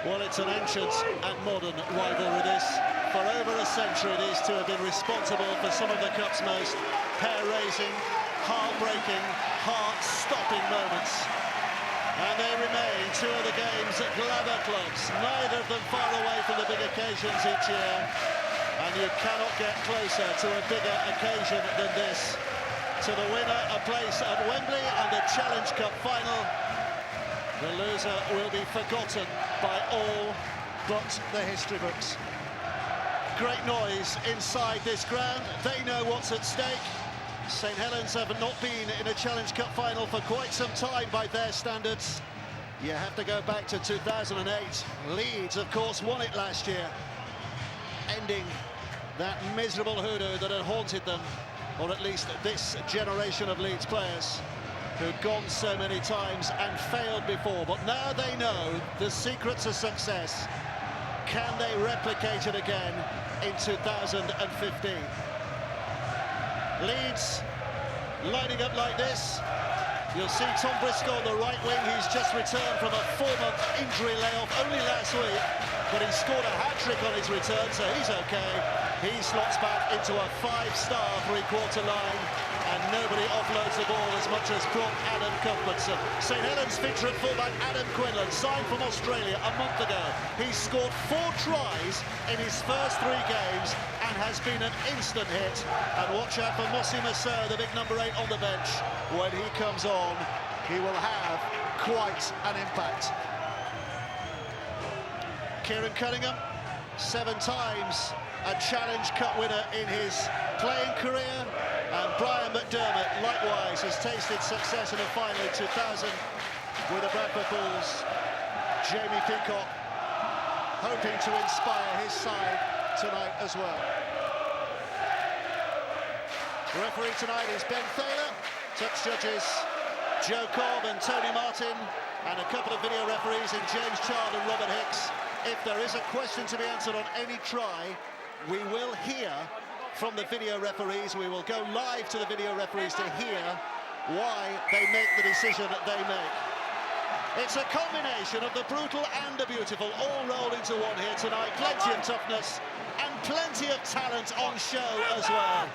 Well, it's an ancient and modern rivalry, this. For over a century, these two have been responsible for some of the Cup's most hair-raising, heart-breaking, heart-stopping moments. And they remain two of the game's glamour clubs, neither of them far away from the big occasions each year. And you cannot get closer to a bigger occasion than this. To the winner, a place at Wembley and the Challenge Cup final. The loser will be forgotten by all but the history books. Great noise inside this ground. They know what's at stake. St Helens have not been in a Challenge Cup final for quite some time by their standards. You have to go back to 2008. Leeds, of course, won it last year, ending that miserable hoodoo that had haunted them, or at least this generation of Leeds players who'd gone so many times and failed before. But now they know the secret to success. Can they replicate it again in 2015? Leeds lining up like this. You'll see Tom Briscoe on the right wing. He's just returned from a 4-month injury layoff only last week, but he scored a hat-trick on his return, so he's okay. He slots back into a 5-star three-quarter line, and nobody offloads the ball as much as prop Adam Cuthbertson. St Helens feature at fullback Adam Quinlan, signed from Australia a month ago. He's scored 4 tries in his first 3 games and has been an instant hit. And watch out for Mossy Masseur, the big number 8 on the bench. When he comes on, he will have quite an impact. Kieran Cunningham, 7 times a Challenge Cup winner in his playing career, and Brian McDermott likewise has tasted success in a final in 2000 with the Bradford Bulls. Jamie Peacock hoping to inspire his side tonight as well. The referee tonight is Ben Thaler, touch judges Joe Cobb and Tony Martin, and a couple of video referees in James Child and Robert Hicks. If there is a question to be answered on any try, we will hear from the video referees. We will go live to the video referees to hear why they make the decision that they make. It's a combination of the brutal and the beautiful, all rolled into one here tonight. Plenty of toughness and plenty of talent on show as well.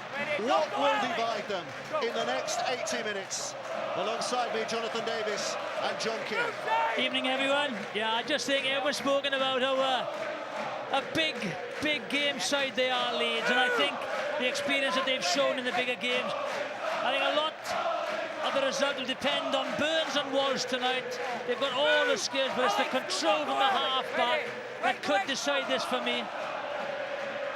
What will divide them in the next 80 minutes? Alongside me, Jonathan Davis and John Keir. Evening, everyone. Yeah, I just think everyone's spoken about how a big game side they are, Leeds, and I think the experience that they've shown in the bigger games, I think a lot of the result will depend on Burns and Walsh tonight. They've got all the skills, but it's the control from the half-back that could decide this for me.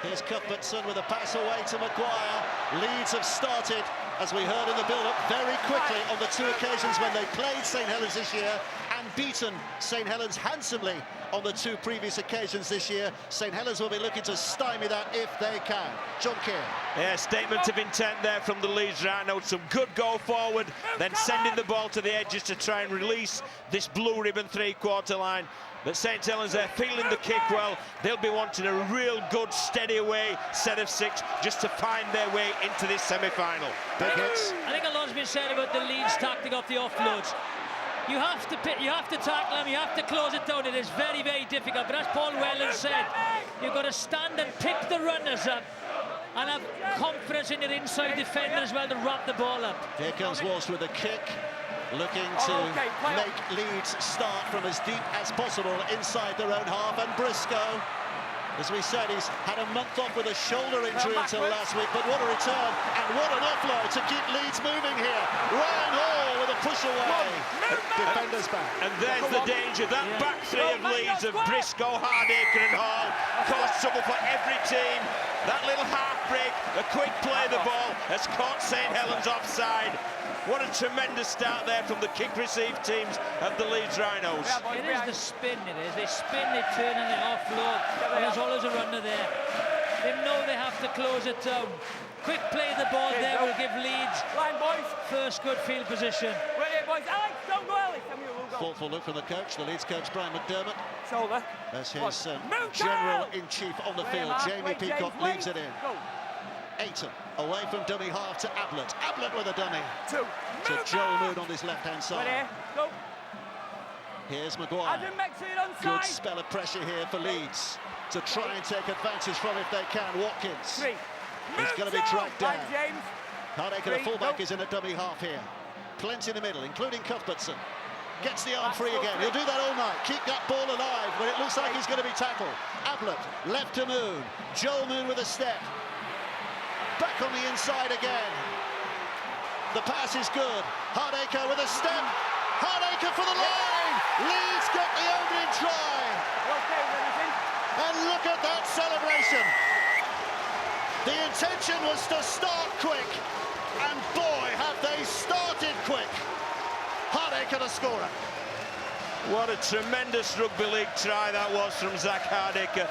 Here's Cuthbertson with a pass away to Maguire. Leeds have started, as we heard in the build-up, very quickly on the 2 occasions when they played St Helens this year and beaten St Helens handsomely on the 2 previous occasions this year. St Helens will be looking to stymie that if they can. John Keir. Yeah, statement of intent there from the Leeds Rhinos. Some good go forward, then sending the ball to the edges to try and release this blue ribbon 3-quarter line. But St Helens, they're feeling the kick well. They'll be wanting a real good, steady away set of 6 just to find their way into this semi-final. Big hits. I think a lot's been said about the Leeds tactic off the offloads. You have to tackle them, you have to close it down. It is very, very difficult. But as Paul Whelan said, you've got to stand and pick the runners up and have confidence in your inside defender as well to wrap the ball up. Here comes Walsh with a kick, looking to make Leeds start from as deep as possible inside their own half. And Briscoe, as we said, he's had a month off with a shoulder injury until last week, but what a return and what an offload to keep Leeds moving here. Ryan Hall with a push away. Defenders back. And there's the danger. That back 3 of Leeds of Briscoe, Hardacre and Hall caused trouble for every team. That little half break, a quick play of the ball has caught St Helens offside. What a tremendous start there from the kick-receive teams of the Leeds Rhinos. It is the spin, it is. They spin, they turn and they offload. And there's always a runner there. They know they have to close it down. Quick play of the ball there will give Leeds first good field position. Thoughtful look from the coach, the Leeds coach Brian McDermott. Shoulder. As his general-in-chief on the field, Jamie Peacock leaves it in. Aiton away from dummy half to Ablett. Ablett with a dummy. To Joel Moon on his left-hand side. Here's Maguire. Good spell of pressure here for Leeds to try and take advantage from if they can. Watkins. He's going to be dragged down. Hardacre, the fullback, is in a dummy half here. Plenty in the middle, including Cuthbertson. Gets the arm free again. He'll do that all night. Keep that ball alive, but it looks like he's going to be tackled. Ablett, left to Moon. Joel Moon with a step. Back on the inside again. The pass is good. Hardacre with a step. Hardacre for the line. Leeds get the opening try. And look at that celebration. The intention was to start quick, and boy, have they started quick. Hardacre the scorer. What a tremendous rugby league try that was from Zach Hardacre.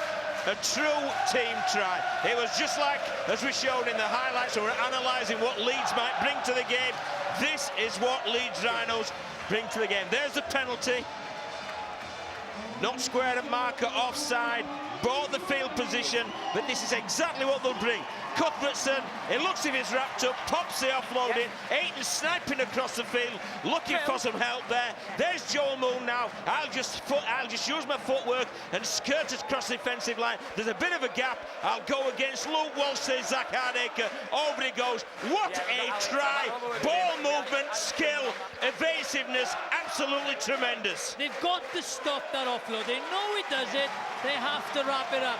A true team try. It was just like, as we showed in the highlights, we were analysing what Leeds might bring to the game. This is what Leeds Rhinos bring to the game. There's the penalty. Not squared at marker, offside, bought the field position, but this is exactly what they'll bring. Cuthbertson, it looks as if he's wrapped up, pops the offload in. Ayton sniping across the field, looking for some help there. There's Joel Moon now. I'll just use my footwork and skirt it across the defensive line. There's a bit of a gap. I'll go against Luke Walsh, says Zach Hardacre. Over he goes. What a try! Ball movement, skill, evasiveness, absolutely tremendous. They've got to stop that offload. They know he does it. They have to wrap it up.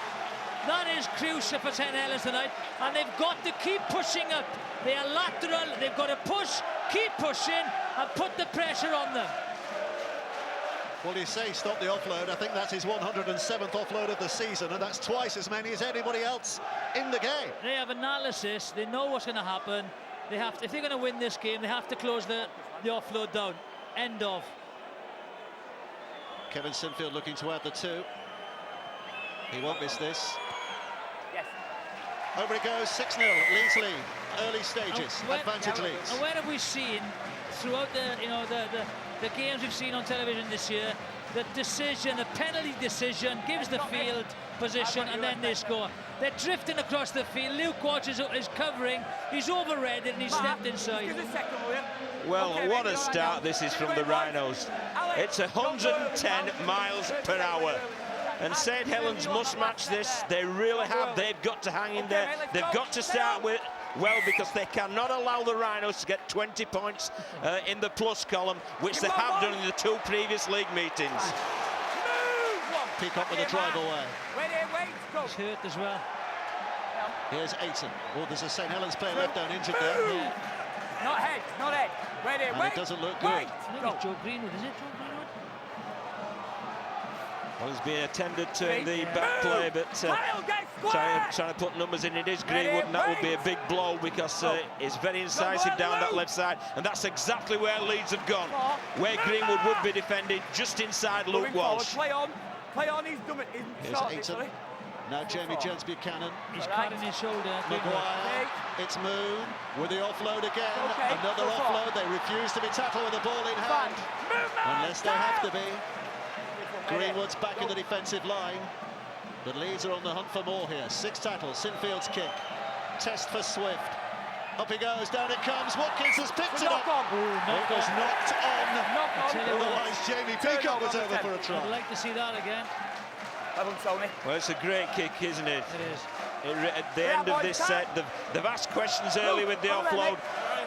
That is crucial for St Helens tonight, and they've got to keep pushing up. They are lateral, they've got to push, keep pushing, and put the pressure on them. Well, you say stop the offload. I think that's his 107th offload of the season, and that's twice as many as anybody else in the game. They have analysis, they know what's going to happen. They have to, if they're going to win this game, they have to close the offload down. End of. Kevin Sinfield looking to add the 2. He won't miss this. Yes. Over it goes, 6-0, Leeds lead. Early stages, advantage Leeds. And where have we seen throughout the games we've seen on television this year, the decision, the penalty decision gives the field position and then they score. They're drifting across the field. Luke Walsh is covering. He's overread it and he's stepped inside. Well, what a start this is from the Rhinos. It's 110 miles per hour. And St Helens must match this. They really have. They've got to hang in there. They've got to start with well, because they cannot allow the Rhinos to get 20 points in the plus column, which they have done in the 2 previous league meetings. Peacock with a drive away. He's hurt as well. Here's Ayton. Oh, there's a St Helens player left down injured there. Yeah. Not head, not head. And it doesn't look good. I think it's Joe Greenwood, is it Joe Greenwood? Well, he's being attended to in the back play, but trying to put numbers in. It is Greenwood, and that would be a big blow because it's very incisive down that left side, and that's exactly where Leeds have gone, where Greenwood would be defended just inside Luke Walsh. Play on, he's done it. Here's Ayton. Now Jamie Jones Buchanan. He's cutting his shoulder. Maguire. It's Moon with the offload again. Another offload. They refuse to be tackled with the ball in hand. Unless they have to be. Greenwood's back in the defensive line. But Leeds are on the hunt for more here. 6 tackles. Sinfield's kick. Test for Swift. Up he goes. Down it comes. Watkins has picked it up. It was knocked on. Otherwise, Jamie Peacock was over for a try. I'd like to see that again. Well, it's a great kick, isn't it? It is. At the end of this set, they've asked questions early with the offload,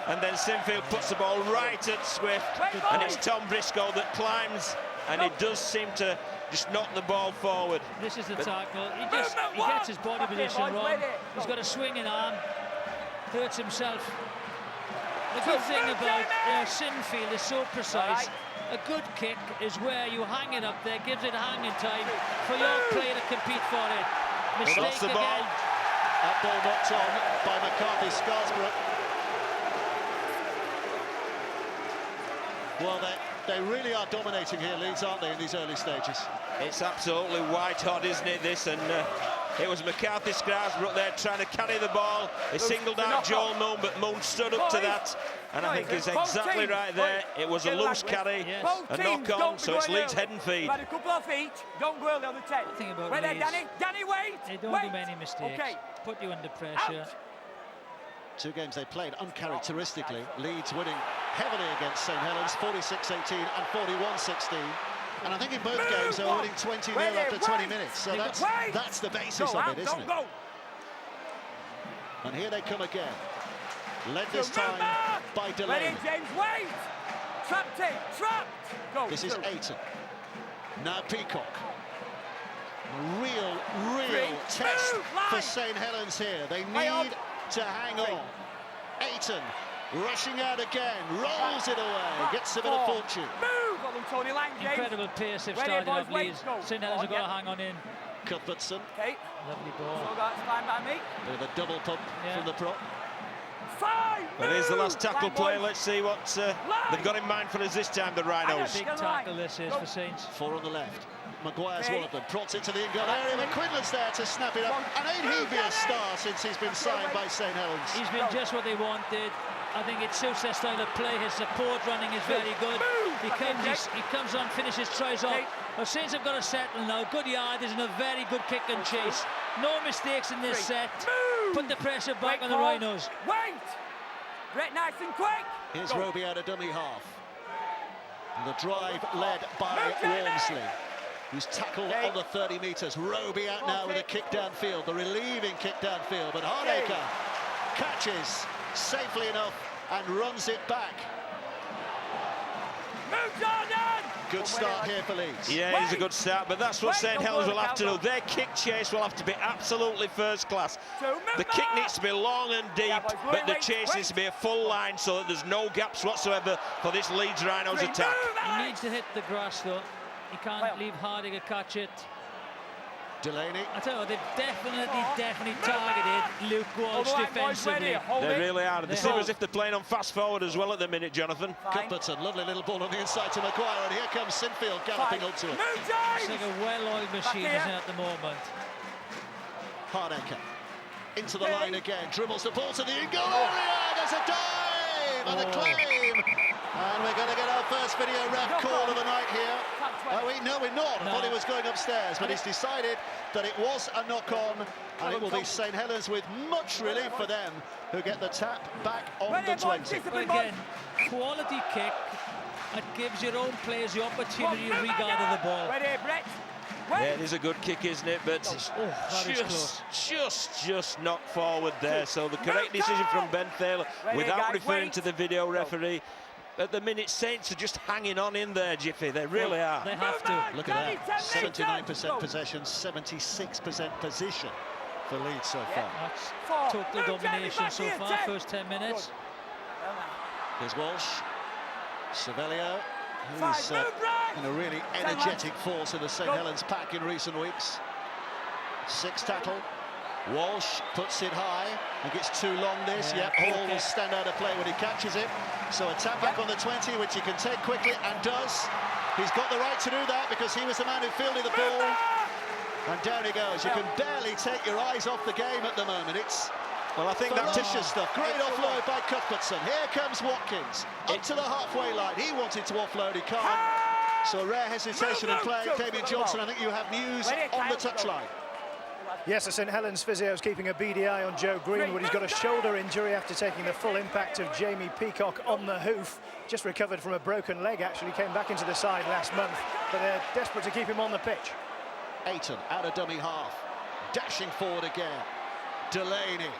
and then Sinfield puts the ball right at Swift, and it's Tom Briscoe that climbs, and it does seem to just knock the ball forward. This is the tackle. He gets his body position wrong. He's got a swinging arm. Hurts himself. The good thing about Sinfield is so precise. A good kick is where you hang it up there, gives it a hanging time for your player to compete for it. Mistake again. That ball knocked on by McCarthy Scarsborough. Well, they really are dominating here, Leeds, aren't they, in these early stages? It's absolutely white hot, isn't it, this? And it was McCarthy Scarsborough there trying to carry the ball. He singled out Joel Moon, but Moon stood up to that. And I think he's exactly right there. It was a loose carry, a knock-on, so it's Leeds head and feed. A couple off each, don't go the other 10. The thing about Leeds, Danny, wait! They don't do many mistakes. Okay. Put you under pressure. 2 games they played uncharacteristically. Leeds winning heavily against St Helens, 46-18 and 41-16. And I think in both games they were winning 20-0 after 20 minutes. So that's the basis of it, isn't it? And here they come again. Led this time by Delaney. James, wait! Trapped it, trapped! Go, this is Ayton. Now Peacock. Real test for St Helens here. They need to hang on. Ayton rushing out again, rolls it away, gets a bit of fortune. Move! Got them, Tony Lang, James. Incredible pace they've started off Leeds. St Helens have got to hang on in. Cuthbertson. Okay. Lovely ball. So that's fine by me. With a double pump from the prop. Well, here's the last tackle play. Let's see what they've got in mind for us this time, the Rhinos. Big tackle this is for Saints. 4 on the left. Maguire's one of them. Prods it to the in-goal area. McQuinlan's there to snap it up. And ain't he be a star since he's been signed by St Helens? He's been just what they wanted. I think it suits their style of play. His support running is very good. He comes on, finishes, tries off. Well, Saints have got to settle now. Good yardage and a very good kick and chase. No mistakes in this set. Put the pressure back on the Rhinos. Wait! Brett, nice and quick! Here's Roby out of dummy half. And the drive led by Walmsley, who's tackled on the 30 metres. Roby out now with a kick downfield, the relieving kick downfield. But Hardacre catches safely enough and runs it back. Move, Jordan! Good start here for Leeds. Yeah, it's a good start, but that's what St Helens will have to do. Their kick chase will have to be absolutely first class. The kick needs to be long and deep, but the chase needs to be a full line so that there's no gaps whatsoever for this Leeds Rhinos attack. He needs to hit the grass, though. He can't leave Hardacre catch it. Delaney. I tell you what, they've definitely targeted Luke Walsh defensively. They really are. They seem as if they're playing on fast forward as well at the minute, Jonathan. Cuthbertson, lovely little ball on the inside to Maguire, and here comes Sinfield galloping up to it. It's like a well-oiled machine, isn't it, at the moment? Hardacre into the line again, dribbles the ball to the in-goal area. There's a dive and a claim. And we're going to get our first video ref call of the night here. No, we're not. I thought he was going upstairs, but he's decided that it was a knock-on, and it will be St Helens with much relief for them, who get the tap back on the 20. But again, quality kick that gives your own players the opportunity to regather the ball. Yeah, it is a good kick, isn't it? But just knocked forward there. So the correct decision from Ben Thaler, without referring to the video referee. At the minute, Saints are just hanging on in there, Jiffy. They really are. They have to. Look at that. 79% possession, 76% position for Leeds so far. That's total domination so far, first 10 minutes. Here's Walsh. Savelio, who's in a really energetic force in the St Helens pack in recent weeks. 6 tackle. Walsh puts it high and gets too long this. Hall will stand out of play when he catches it. So a tap back on the 20, which he can take quickly and does. He's got the right to do that because he was the man who fielded the ball. And down he goes. You can barely take your eyes off the game at the moment. It's I think that's stuff. Great offload by Cuthbertson. Here comes Watkins up to the halfway line. He wanted to offload, he can't. So a rare hesitation in play. Damien Johnson, I think you have news on the touchline. Yes, the St Helens physio is keeping a beady eye on Joe Greenwood. He's got a shoulder injury after taking the full impact of Jamie Peacock on the hoof. Just recovered from a broken leg, actually. Came back into the side last month, but they're desperate to keep him on the pitch. Ayton out of dummy half, dashing forward again. Delaney.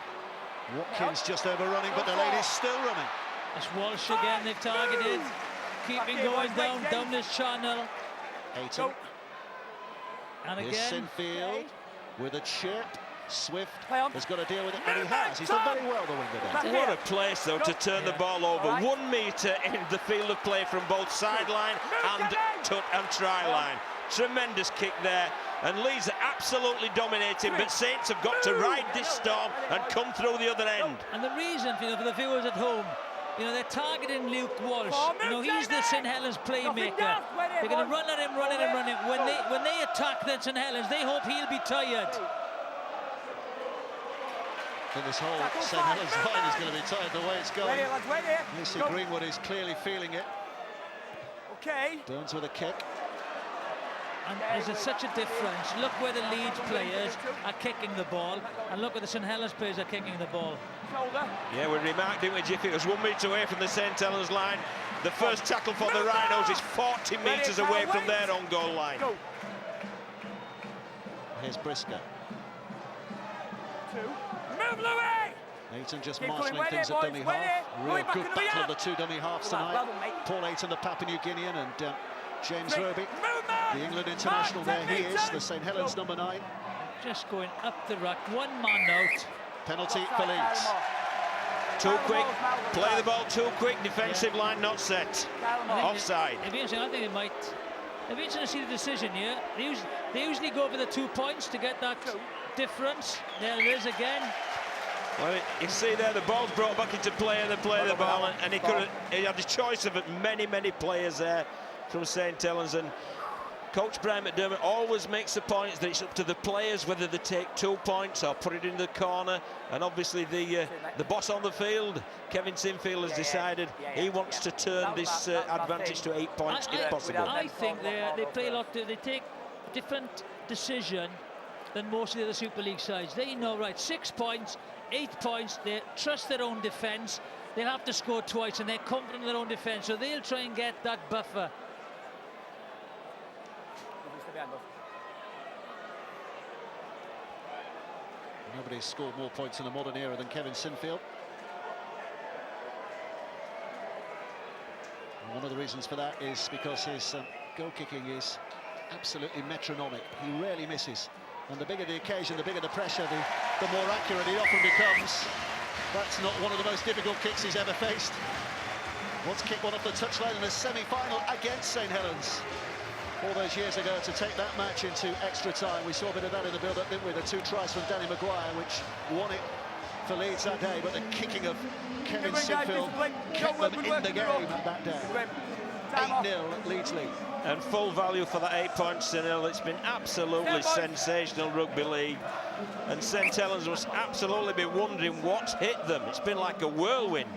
Watkins just overrunning, but Delaney's still running. It's Walsh again, they've targeted. Keeping going down this channel. Ayton. And Here's again. Sinfield with a chip. Swift has got to deal with it, and he has. He's done very well, the winger there. What a place, though, to turn the ball over. 1 metre in the field of play from both sideline and try line. Tremendous kick there, and Leeds are absolutely dominating, but Saints have got to ride this storm and come through the other end. And the reason, for the viewers at home, they're targeting Luke Walsh. He's the St Helens playmaker. They're going to run at him. When they attack then St Helens, they hope he'll be tired. And this whole St Helens line is going to be tired the way it's going. You see Greenwood is clearly feeling it. Burns with a kick. And there's such a difference. Look where the Leeds players are kicking the ball, and look where the St Helens players are kicking the ball. Yeah, we remarked, didn't we, Jiffy? It was 1 metre away from the St Helens line. The first tackle for the Rhinos is 40 metres away from their own goal line. Go. Here's Briscoe. 2. Move, Louis! Ayton just Keep marshalling going, things wait at there, dummy boys, half. wait there. Real Going back good into the battle of yard. the two dummy halves Well tonight. done, mate. Paul Ayton, the Papua New Guinean, and James Great. Roby, Move, man. the England international. There he is, technique, the St Helens number 9. Just going up the ruck, one man out. Penalty for Leeds. Too quick, play the ball too quick, defensive line not set. Offside. It'd be interesting, I think it might. It'd be interesting to see the decision here. They usually go for the 2 points to get that difference. There it is again. Well, you see there, the ball's brought back into play and they play the ball, and he had a choice of many players there from St Helens. And Coach Brian McDermott always makes the point that it's up to the players whether they take 2 points or put it in the corner. And obviously the boss on the field, Kevin Sinfield, has decided he wants to turn this advantage to 8 points if possible. I think they play a lot. They take a different decision than most of the other Super League sides. They know, right, 6 points, 8 points. They trust their own defence. They'll have to score twice, and they're confident in their own defence, so they'll try and get that buffer. Nobody's scored more points in a modern era than Kevin Sinfield. And one of the reasons for that is because his goal kicking is absolutely metronomic. He rarely misses. And the bigger the occasion, the bigger the pressure, the more accurate he often becomes. That's not one of the most difficult kicks he's ever faced. Once kicked one off the touchline in a semi-final against St Helens all those years ago to take that match into extra time. We saw a bit of that in the build-up, didn't we? The 2 tries from Danny Maguire, which won it for Leeds that day, but the kicking of Kevin Sinfield kept them in the game that day. 8-0 Leeds lead. And full value for that 8 points to nil. It's been absolutely sensational rugby league. And St Helens must absolutely be wondering what's hit them. It's been like a whirlwind.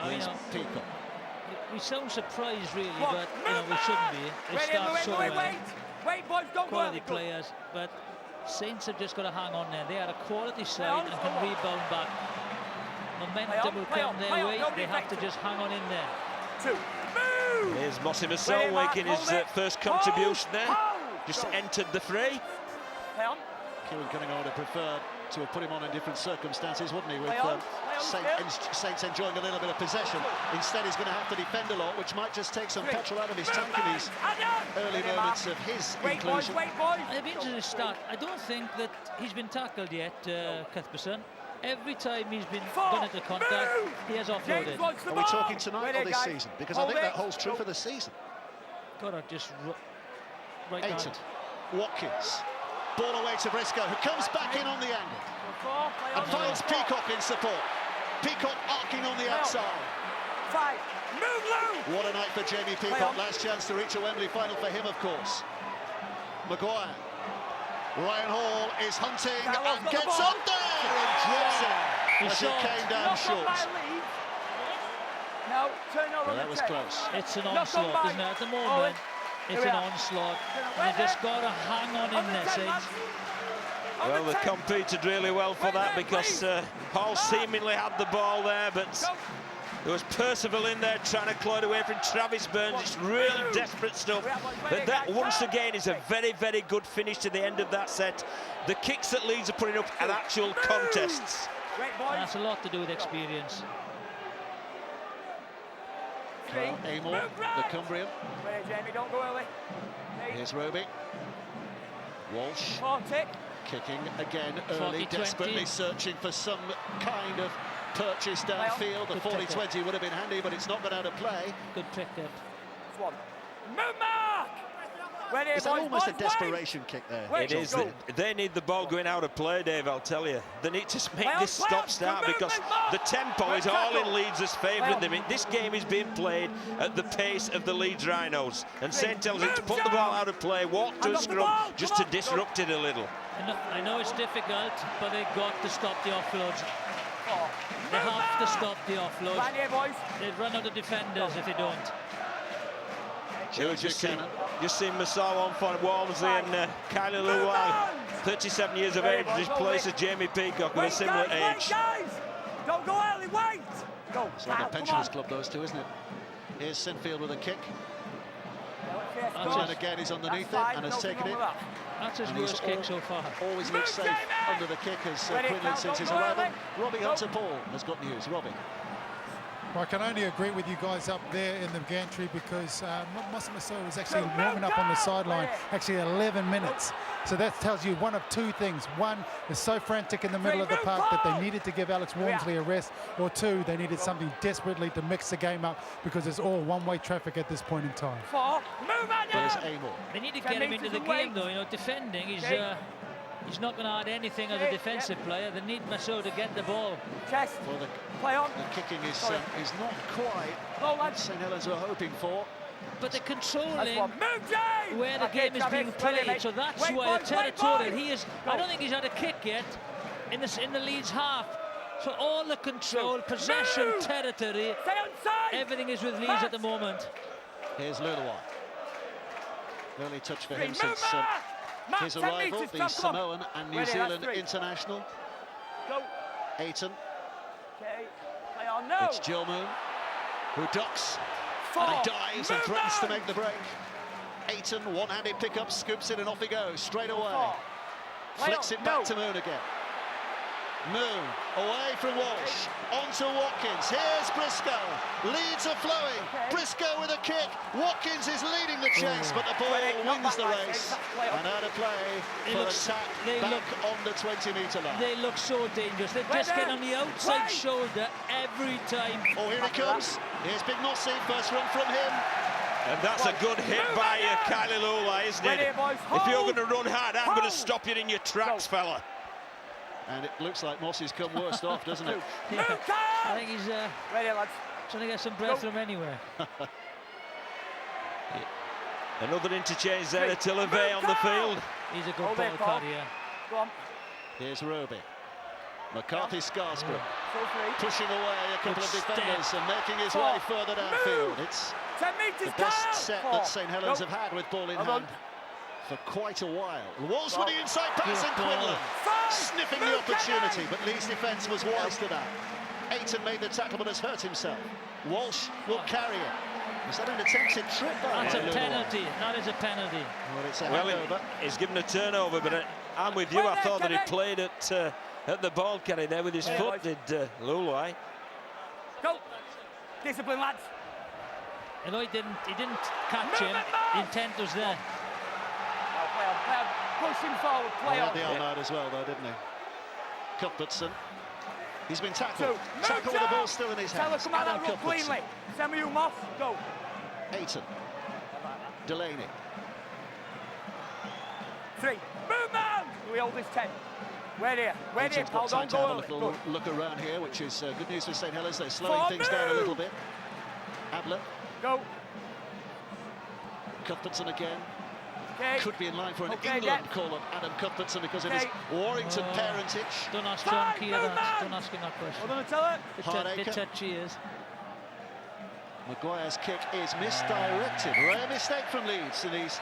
Here's Peacock. We sound surprised, really, but we shouldn't be. They start so well. Wait, boys, don't go. Quality players, but Saints have just got to hang on there. They are a quality side and can rebound back. Momentum will come their way. They have to just hang on in there. 2. Move! Here's Mossy Masol making his first contribution there. Just entered the fray. Play on. Kieran Cunningham would have preferred to have put him on in different circumstances, wouldn't he? With Saints enjoying a little bit of possession. Instead, he's going to have to defend a lot, which might just take some petrol out of his tank in these early moments of his inclusion. Wait, boys. It'll be interesting to start. I don't think that he's been tackled yet, Cuthbertson. Every time he's been done into contact, he has offloaded. Are we talking tonight or this season? Because I think that holds true for the season. Got to just right Ayton, down. Watkins, ball away to Briscoe, who comes back in on the angle and finds Peacock in support. Peacock arcing on the outside. 5. Move, Lou! What a night for Jamie Peacock. Last chance to reach a Wembley final for him, of course. Maguire. Ryan Hall is hunting and gets up there and drops it as it came down short. No, turn over. Well, that was close. It's an onslaught, isn't it? At the moment, it's an onslaught. And they've just got to hang on in there, Saints. Well, they competed really well for that because Hall seemingly had the ball there, but there was Percival in there trying to claw it away from Travis Burns. It's really desperate stuff. But that, once again, is a very good finish to the end of that set. The kicks that Leeds are putting up are actual contests. And that's a lot to do with experience. Amor, the Cumbrian. Jamie, don't go early. Here's Roby. Walsh. 40. Kicking again early, 40-20. desperately searching for some kind of purchase downfield. The 40-20 would have been handy, but it's not been out of play. Good pick up. 1. Move, Mark! Is that almost a desperation kick there? It is. They need the ball going out of play, Dave, I'll tell you. They need to make this stop-start because the tempo is all in Leeds' favour. This game is being played at the pace of the Leeds Rhinos. And St Helens need to put the ball out of play, walk to a scrum, just to disrupt it a little. I know it's difficult, but they've got to stop the offloads. They have to stop the offloads. They'd run out of defenders if they don't. Just seen Masao on for Walmsley and Kylie Luai, 37 years of age, replaces Jamie Peacock with a similar age. Guys! Don't go early, wait! Go. Go. It's like a pensioners club, those two, isn't it? Here's Sinfield with a kick. And again, he's underneath it and has taken it. That's his worst kick so far. Always looks safe under the kick as Quinlan since his arrival. Robbie Hunter-Paul has got news. Robbie. Well, I can only agree with you guys up there in the gantry because Massimo was actually warming up on the sideline, actually 11 minutes. So that tells you one of two things. One, is so frantic in the middle of the park that they needed to give Alex Walmsley a rest, or two, they needed something desperately to mix the game up because it's all one-way traffic at this point in time. There's Amor. They need to get him into the game, though. You know, defending, he's not going to add anything as a defensive player. They need Massimo to get the ball. Chest. Well, Play on. the kicking is not quite what St Helens were hoping for. But they're controlling where the game is being played, so that's why the territorial. He is. I don't think he's had a kick yet in the Leeds half. So all the control, possession, territory, everything is with Leeds at the moment. Here's Luluai. Early touch for him since his arrival, the Samoan and New Zealand international. Ayton. It's Joe Moon, who ducks and dives and threatens to make the break. Ayton, one-handed pickup, scoops it and off he goes, straight away. Flicks it back to Moon again. Moon, away from Walsh, onto Watkins, here's Briscoe, Leeds are flowing, Briscoe with a kick, Watkins is leading the chase, but the ball wins the race, and out of play for attack back on the 20-metre line. They look so dangerous, they're just getting on the outside shoulder every time. Oh, here he comes, here's Big Nossi, first run from him. And that's a good hit by Kylie Lula, isn't it? If you're going to run hard, I'm going to stop you in your tracks, fella. And it looks like Moss's come worst off, doesn't it? Yeah, I think he's trying to get some breath from anywhere. Another interchange there, Attila Vey on the field. He's a good ball carrier. Go on. Here's Roby. McCarthy Scarsbrook pushing away a couple of defenders and making his way further downfield. It's the best set that St Helens have had with ball in hand for quite a while. Walsh with the inside pass and Quinlan sniffing the opportunity, but Leeds' defence was wise to that. Ayton made the tackle but has hurt himself. Walsh will carry it. Is that an attempted trip? That's a penalty. That is a penalty. Well, it's a handover. He's given a turnover, but I'm with you. I thought that he played at the ball carry there with his foot, did Luluai. Go. Discipline, lads. You know, he didn't catch him. The intent was there. Play on. Push him forward, play on. He had the arm out as well, though, didn't he? Cuthbertson. He's been tackled. Tackled with the ball still in his hands. Come out that run cleanly. Samuel Moss, go. Ayton. Delaney. 3. Move, man! We hold this 10. Where here? Ayton's got time to go have a early. little look around here, which is good news for St Helens. They're slowing things down a little bit. Abler. Go. Cuthbertson again. Okay. Could be in line for an England call-up, Adam Cuthbertson, because it is Warrington parentage. Don't ask John Keir that. Don't ask him that question. Hold on, tell it. Bit touchy is. Maguire's kick is misdirected. Rare mistake from Leeds in these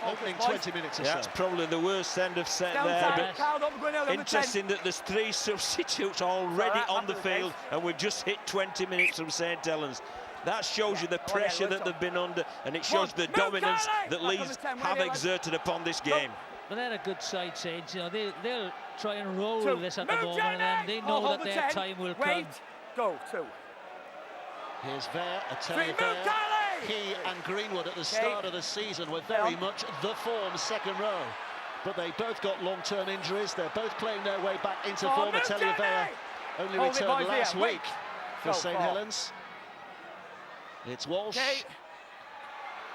opening 20 minutes or so. That's probably the worst end of set there. But interesting that there's 3 substitutes already on the field, and we've just hit 20 minutes from St Helens. That shows you the pressure that they've been under, and it shows the dominance that Leeds have exerted upon this game. But they're a good side, Saints. You know, they'll try and roll this at the moment, and then they know that their time will come. Go, 2. Here's Vare, Attila Vare. He and Greenwood at the start of the season were very much the form second row. But they both got long-term injuries. They're both playing their way back into form. Attila Vare only returned last week for St Helens. It's Walsh.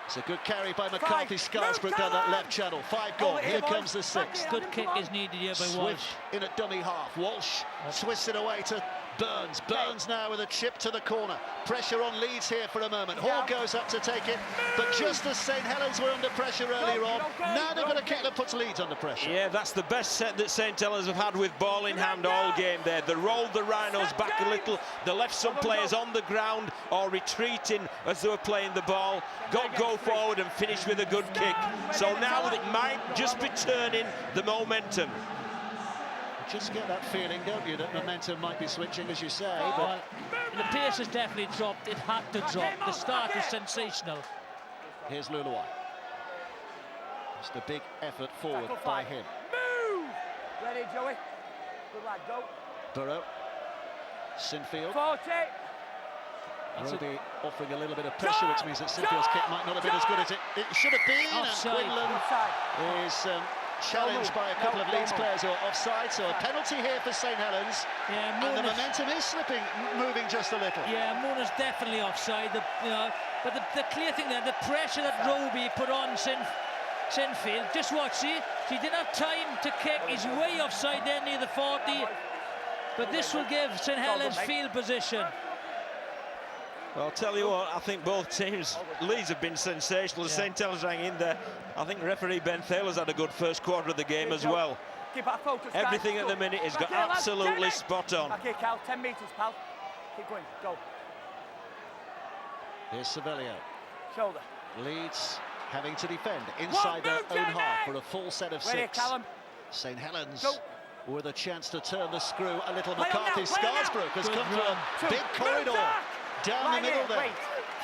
It's a good carry by McCarthy Scarsbrook down that left channel. 5 gone. Here comes the 6th. Good kick is needed here by Walsh. In at dummy half. Walsh twists it away to Burns. Burns now with a chip to the corner. Pressure on Leeds here for a moment. Hall goes up to take it, but just as St Helens were under pressure earlier on, now they've got a kick that puts Leeds under pressure. Yeah, that's the best set that St Helens have had with ball in hand all game there. They rolled the Rhinos back a little. They left some players on the ground or retreating as they were playing the ball. Got go forward and finished with a good kick. So now it might just be turning the momentum. just get that feeling, don't you, that momentum might be switching, as you say. But Well, the pace has definitely dropped. It had to drop. The start was sensational. here's Luluai. Just a big effort forward by him. Move! Ready, Joey? Good lad, go. Burrow. Sinfield. 40. Rugby offering a little bit of pressure, which means that Sinfield's kick might not have been as good as it should have been. Offside. And Quinlan Offside. is challenged by a couple of Leeds players who are offside, so a penalty here for St Helens. Yeah, And the momentum is slipping, moving just a little. Yeah, Mona's definitely offside. But the clear thing there, the pressure that Roby put on Sinfield. Just watch, see? He didn't have time to kick. He's way offside there near the 40. But this will give St Helens field position. Well, I'll tell you what, I think both teams, Leeds have been sensational. Yeah. St Helens hang in there. I think referee Ben Thaler's had a good first quarter of the game as well. Keep our focus, Everything guys. at the minute has got Back here, lads. absolutely Jamie. spot on. Back here, Cal. 10 metres, pal. Keep going. Go. Here's Savelio. Shoulder. Leeds having to defend inside their move, own Jamie! half for a full set of Ready, 6. Callum. St Helens Go. with a chance to turn the screw a little. Play on now, McCarthy play on now. Scarsbrook has Good come through run. a big corridor back. down Line the middle in, there. wait.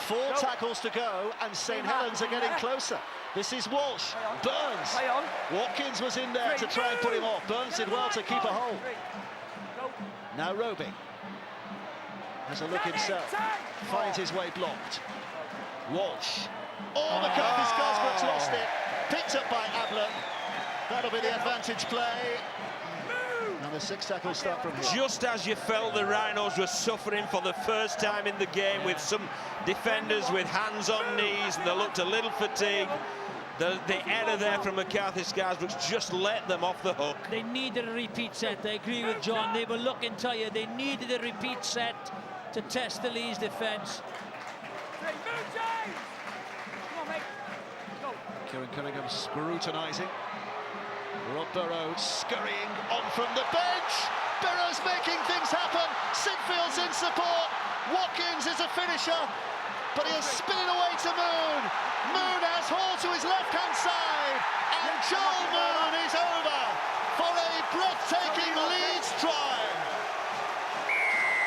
4 Go. tackles to go, and St Helens are getting closer. This is Walsh. Play on. Burns. Play on. Watkins was in there to try and put him off. Burns did well to keep a hold. Go. Now Roby has a look himself. Finds his way blocked. Walsh. Oh, McCarthy Scarsbrook's lost it. Picked up by Abler. That'll be the advantage play. And the 6 tackles start from here. Just as you felt the Rhinos were suffering for the first time in the game, with some defenders with hands on knees, and they looked a little fatigued. The error there from McCarthy Scarsbrook just let them off the hook. They needed a repeat set. I agree with John. They were looking tired. They needed a repeat set to test the Leeds defence. Move, James! Come on, mate. Go. Kieran Cunningham scrutinising. Rob Burrow scurrying on from the bench. Burrow's making things happen. Sinfield's in support. Watkins is a finisher, but he is spinning away to Moon. Moon has Hall to his left-hand side, and Joel Moon is over for a breathtaking Leeds try.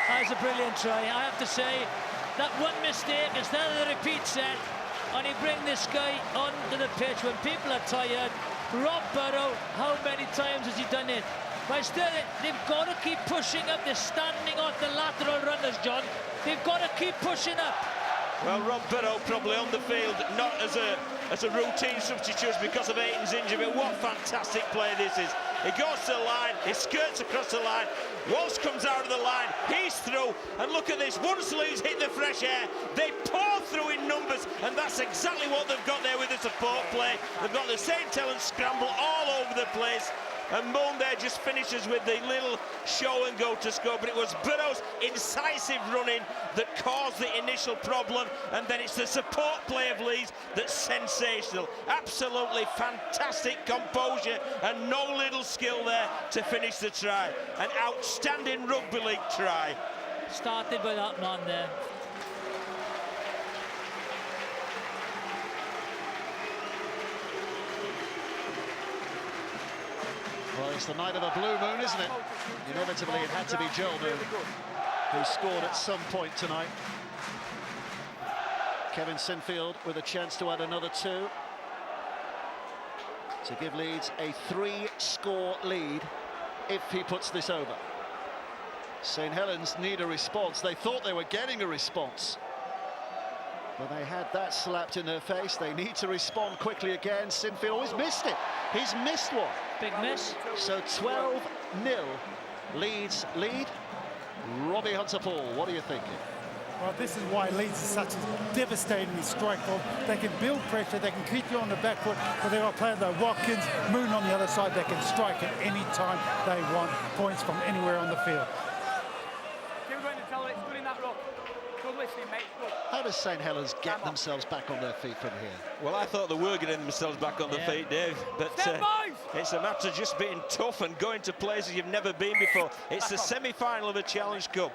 That was a brilliant try. I have to say, that one mistake instead of the repeat set, and he bring this guy onto the pitch when people are tired. Rob Burrow, how many times has he done it? But still, they've got to keep pushing up. They're standing off the lateral runners, John. They've got to keep pushing up. Well, Rob Burrow probably on the field, not as a routine substitute because of Aiton's injury, but what fantastic play this is. He goes to the line, he skirts across the line, Walsh comes out of the line, he's through, and look at this, once Leeds hit the fresh air, they pour through in numbers, and that's exactly what they've got there with the support play. They've got the St Helens scramble all over the place, and Moon there just finishes with the little show and go to score, but it was Burrow's incisive running that caused the initial problem, and then it's the support play of Leeds that's sensational. Absolutely fantastic composure and no little skill there to finish the try. An outstanding rugby league try. Started by that man there. Well, it's the night of a blue moon, isn't it? Inevitably, it had to be Joel Moon who scored at some point tonight. Kevin Sinfield with a chance to add another 2 to give Leeds a 3-score lead if he puts this over. St Helens need a response. They thought they were getting a response, but they had that slapped in their face. They need to respond quickly again. Sinfield always missed it. He's missed one. Big miss. So 12-0 Leeds lead. Robbie Hunter-Paul, what are you thinking? Well, this is why Leeds is such a devastatingly strike force. They can build pressure, they can keep you on the back foot, but they've got players like Watkins, Moon on the other side. They can strike at any time they want, points from anywhere on the field. Keep going to tell it. It's good in that rock. Good listening, mate. Good. How does St Helens get themselves back on their feet from here? Well, I thought they were getting themselves back on the feet, Dave, but Step, boys! it's a matter of just being tough and going to places you've never been before. It's the semi-final of a Challenge Cup.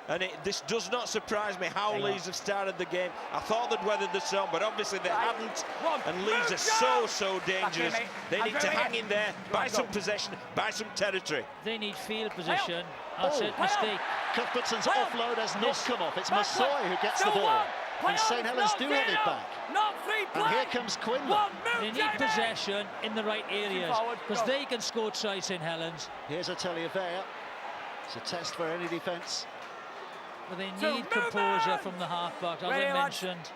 And this does not surprise me how Leeds have started the game. I thought they'd weathered the storm, but obviously they haven't. And Leeds are so dangerous. They need to hang in there, buy some possession, buy some territory. They need field position. That's a mistake. Cuthbertson's offload has not come off. It's Masoi who gets the ball. And St Helens do have it back. And here comes Quinlan. They need possession in the right areas because they can score tries, St Helens. Here's Atelier Vea. It's a test for any defence. But they need composure from the half-back, as I mentioned.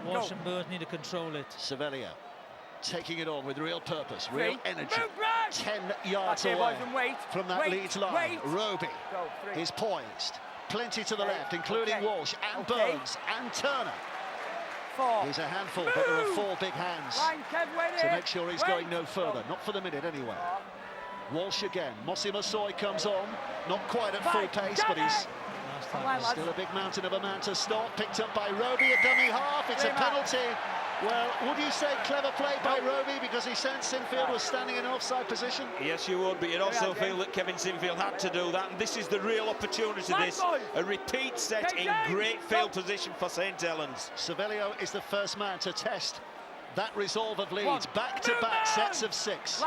Walsh and Burns need to control it. Savelia taking it on with real purpose, real energy. 10 yards away from that Leeds line. Roby is poised. Plenty to the left, including Walsh and Burns and Turner. He's a handful, but there are 4 big hands to make sure he's going no further. Not for the minute, anyway. Walsh again. Mossy Masoi comes on. Not quite at full pace, but he's still a big mountain of a man to stop. Picked up by Roby, a dummy half. It's a penalty. Well, would you say clever play by Roby because he sensed Sinfield was standing in an offside position? Yes, you would, but you'd also feel that Kevin Sinfield had to do that, and this is the real opportunity, a repeat set in great field position for St Helens. Savelio is the first man to test that resolve of Leeds. Back-to-back sets of 6.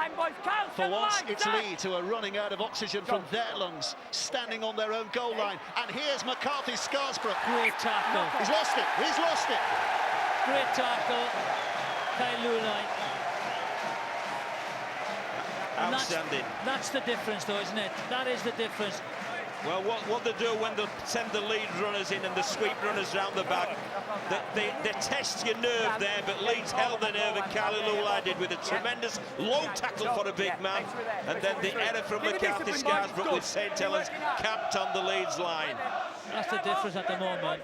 For once, it's Leeds who are running out of oxygen from their lungs, standing on their own goal line. And here's McCarthy Scarsbrook. Great tackle. He's lost it. He's lost it. Great tackle. Kailulai. Outstanding. That's the difference, though, isn't it? That is the difference. Well, what they do when they send the lead runners in and the sweep runners round the back, they test your nerve there, but Leeds held the nerve, and Kailulai did with a tremendous low tackle for a big man, and then the error from McCarthy Scarsbrook with St Helens capped on the Leeds line. That's the difference at the moment.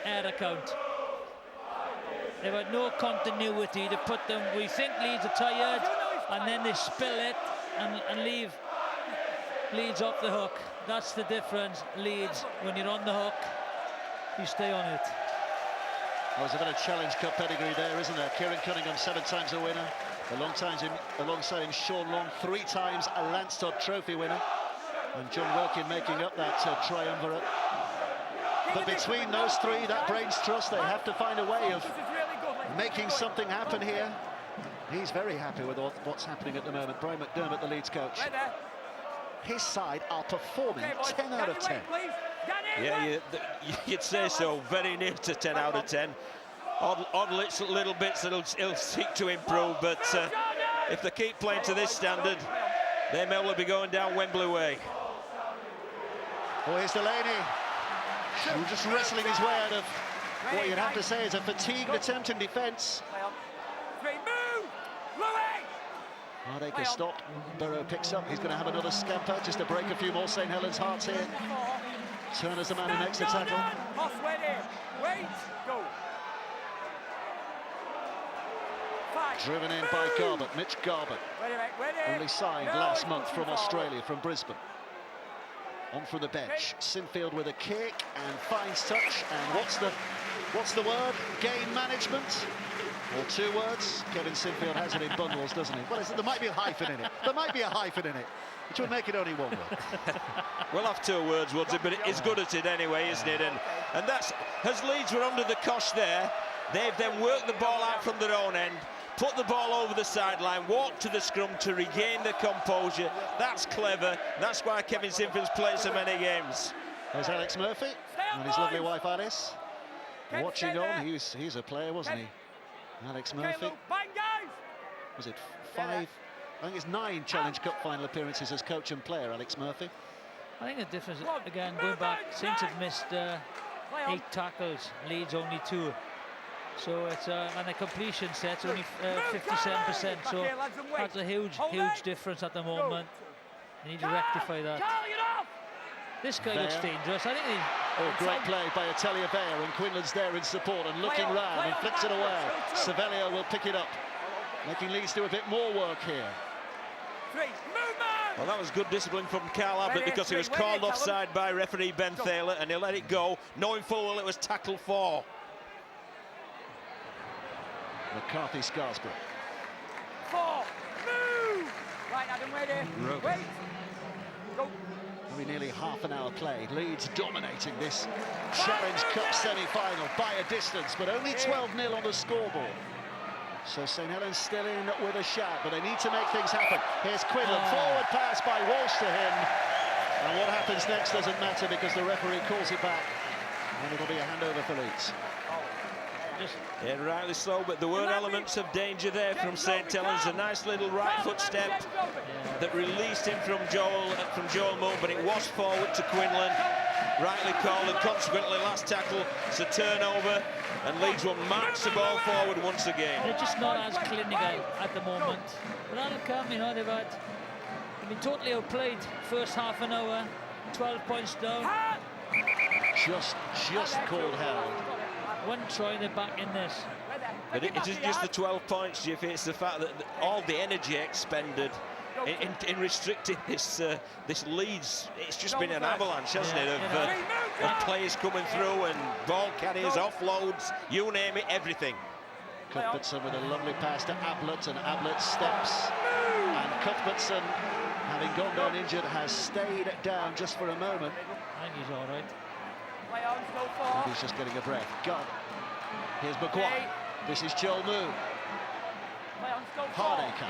Error count. They've had no continuity to put them. We think Leeds are tired, and then they spill it and leave Leeds off the hook. That's the difference. Leeds, when you're on the hook, you stay on it. Well, there's a bit of Challenge Cup pedigree there, isn't there? Kieran Cunningham, 7 times a winner. Alongside him, Sean Long, 3 times a Lance Todd Trophy winner. And John Wilkin making up that triumvirate. But between those 3, that brains trust, they have to find a way of making something happen here. He's very happy with what's happening at the moment. Brian McDermott, the Leeds coach. His side are performing 10 out of 10. Yeah, you'd say so. Very near to 10 out of 10. Odd little bits that he'll seek to improve, but if they keep playing to this standard, they may well be going down Wembley way. Oh, here's Delaney. Just wrestling his way out of what you'd have to say is a fatigued attempt in defence. Hardacre stopped. Burrow picks up. He's going to have another scamper just to break a few more St Helens hearts here. Turner's the man who makes the tackle. Driven in by Garbett, Mitch Garbett. Only signed last month from Australia, from Brisbane. On from the bench. Sinfield with a kick and finds touch. And what's the word? Game management. Or 2 words. Kevin Sinfield has it in bundles, doesn't he? Well, there might be a hyphen in it. There might be a hyphen in it, which would make it only 1 word. We'll have 2 words, Woodsy, but it's good at it anyway, isn't it? And that's, as Leeds were under the cosh there, they've then worked the ball out from their own end, put the ball over the sideline, walked to the scrum to regain their composure. That's clever. That's why Kevin Sinfield's played so many games. There's Alex Murphy and his lovely wife Alice. Watching on, he's a player, wasn't he? Alex Murphy. Was it 5? I think it's 9 Challenge Cup final appearances as coach and player, Alex Murphy. I think the difference, again, going back, Saints have missed 8 tackles, Leeds only 2. So it's and the completion set's only 57%. So that's a huge difference at the moment. They need to rectify that. This guy looks dangerous. I think great play by Atelier Vea, and Quinlan's there in support and looking round and flicks it away. Savelio will pick it up, making Leeds do a bit more work here. Well, that was good discipline from Carl Abbott because he was called offside by referee Ben Thaler, and he let it go, knowing full well it was tackle 4. McCarthy Scarsbrook. 4, move! Right, Adam, ready. Wait. Go. Very nearly half an hour played. Leeds dominating this Challenge Cup semi-final by a distance, but only 12-0 on the scoreboard. So St Helens still in with a shout, but they need to make things happen. Here's Quinlan, forward pass by Walsh to him. And what happens next doesn't matter because the referee calls it back. And it'll be a handover for Leeds. Yeah, rightly so, but there were elements of danger there from St Helens. A nice little right foot step that released him from Joel Moore, but it was forward to Quinlan. Rightly called, and consequently last tackle, it's a turnover, and Leeds will march the ball forward once again. They're just not as clinical at the moment. But that'll come, you know, they've been totally outplayed. First half an hour, 12 points down. Just called held. One try, they're back in this. But it isn't just the 12 points, Jiff, it's the fact that all the energy expended in restricting this Leeds, it's just been an avalanche, hasn't it, of players coming through and ball carriers, offloads, you name it, everything. Cuthbertson with a lovely pass to Ablett, and Ablett steps. And Cuthbertson, having gone down injured, has stayed down just for a moment. I think he's all right. He's just getting a breath. Gun. Here's Maguire. This is Joel Moore. Hardacre.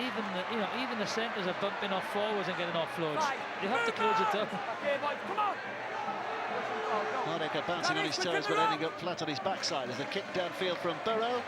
Even the centres are bumping off forwards and getting offloads. You have to close it up. Hardacre bouncing on his toes but ending up flat on his backside as a kick downfield from Burrow.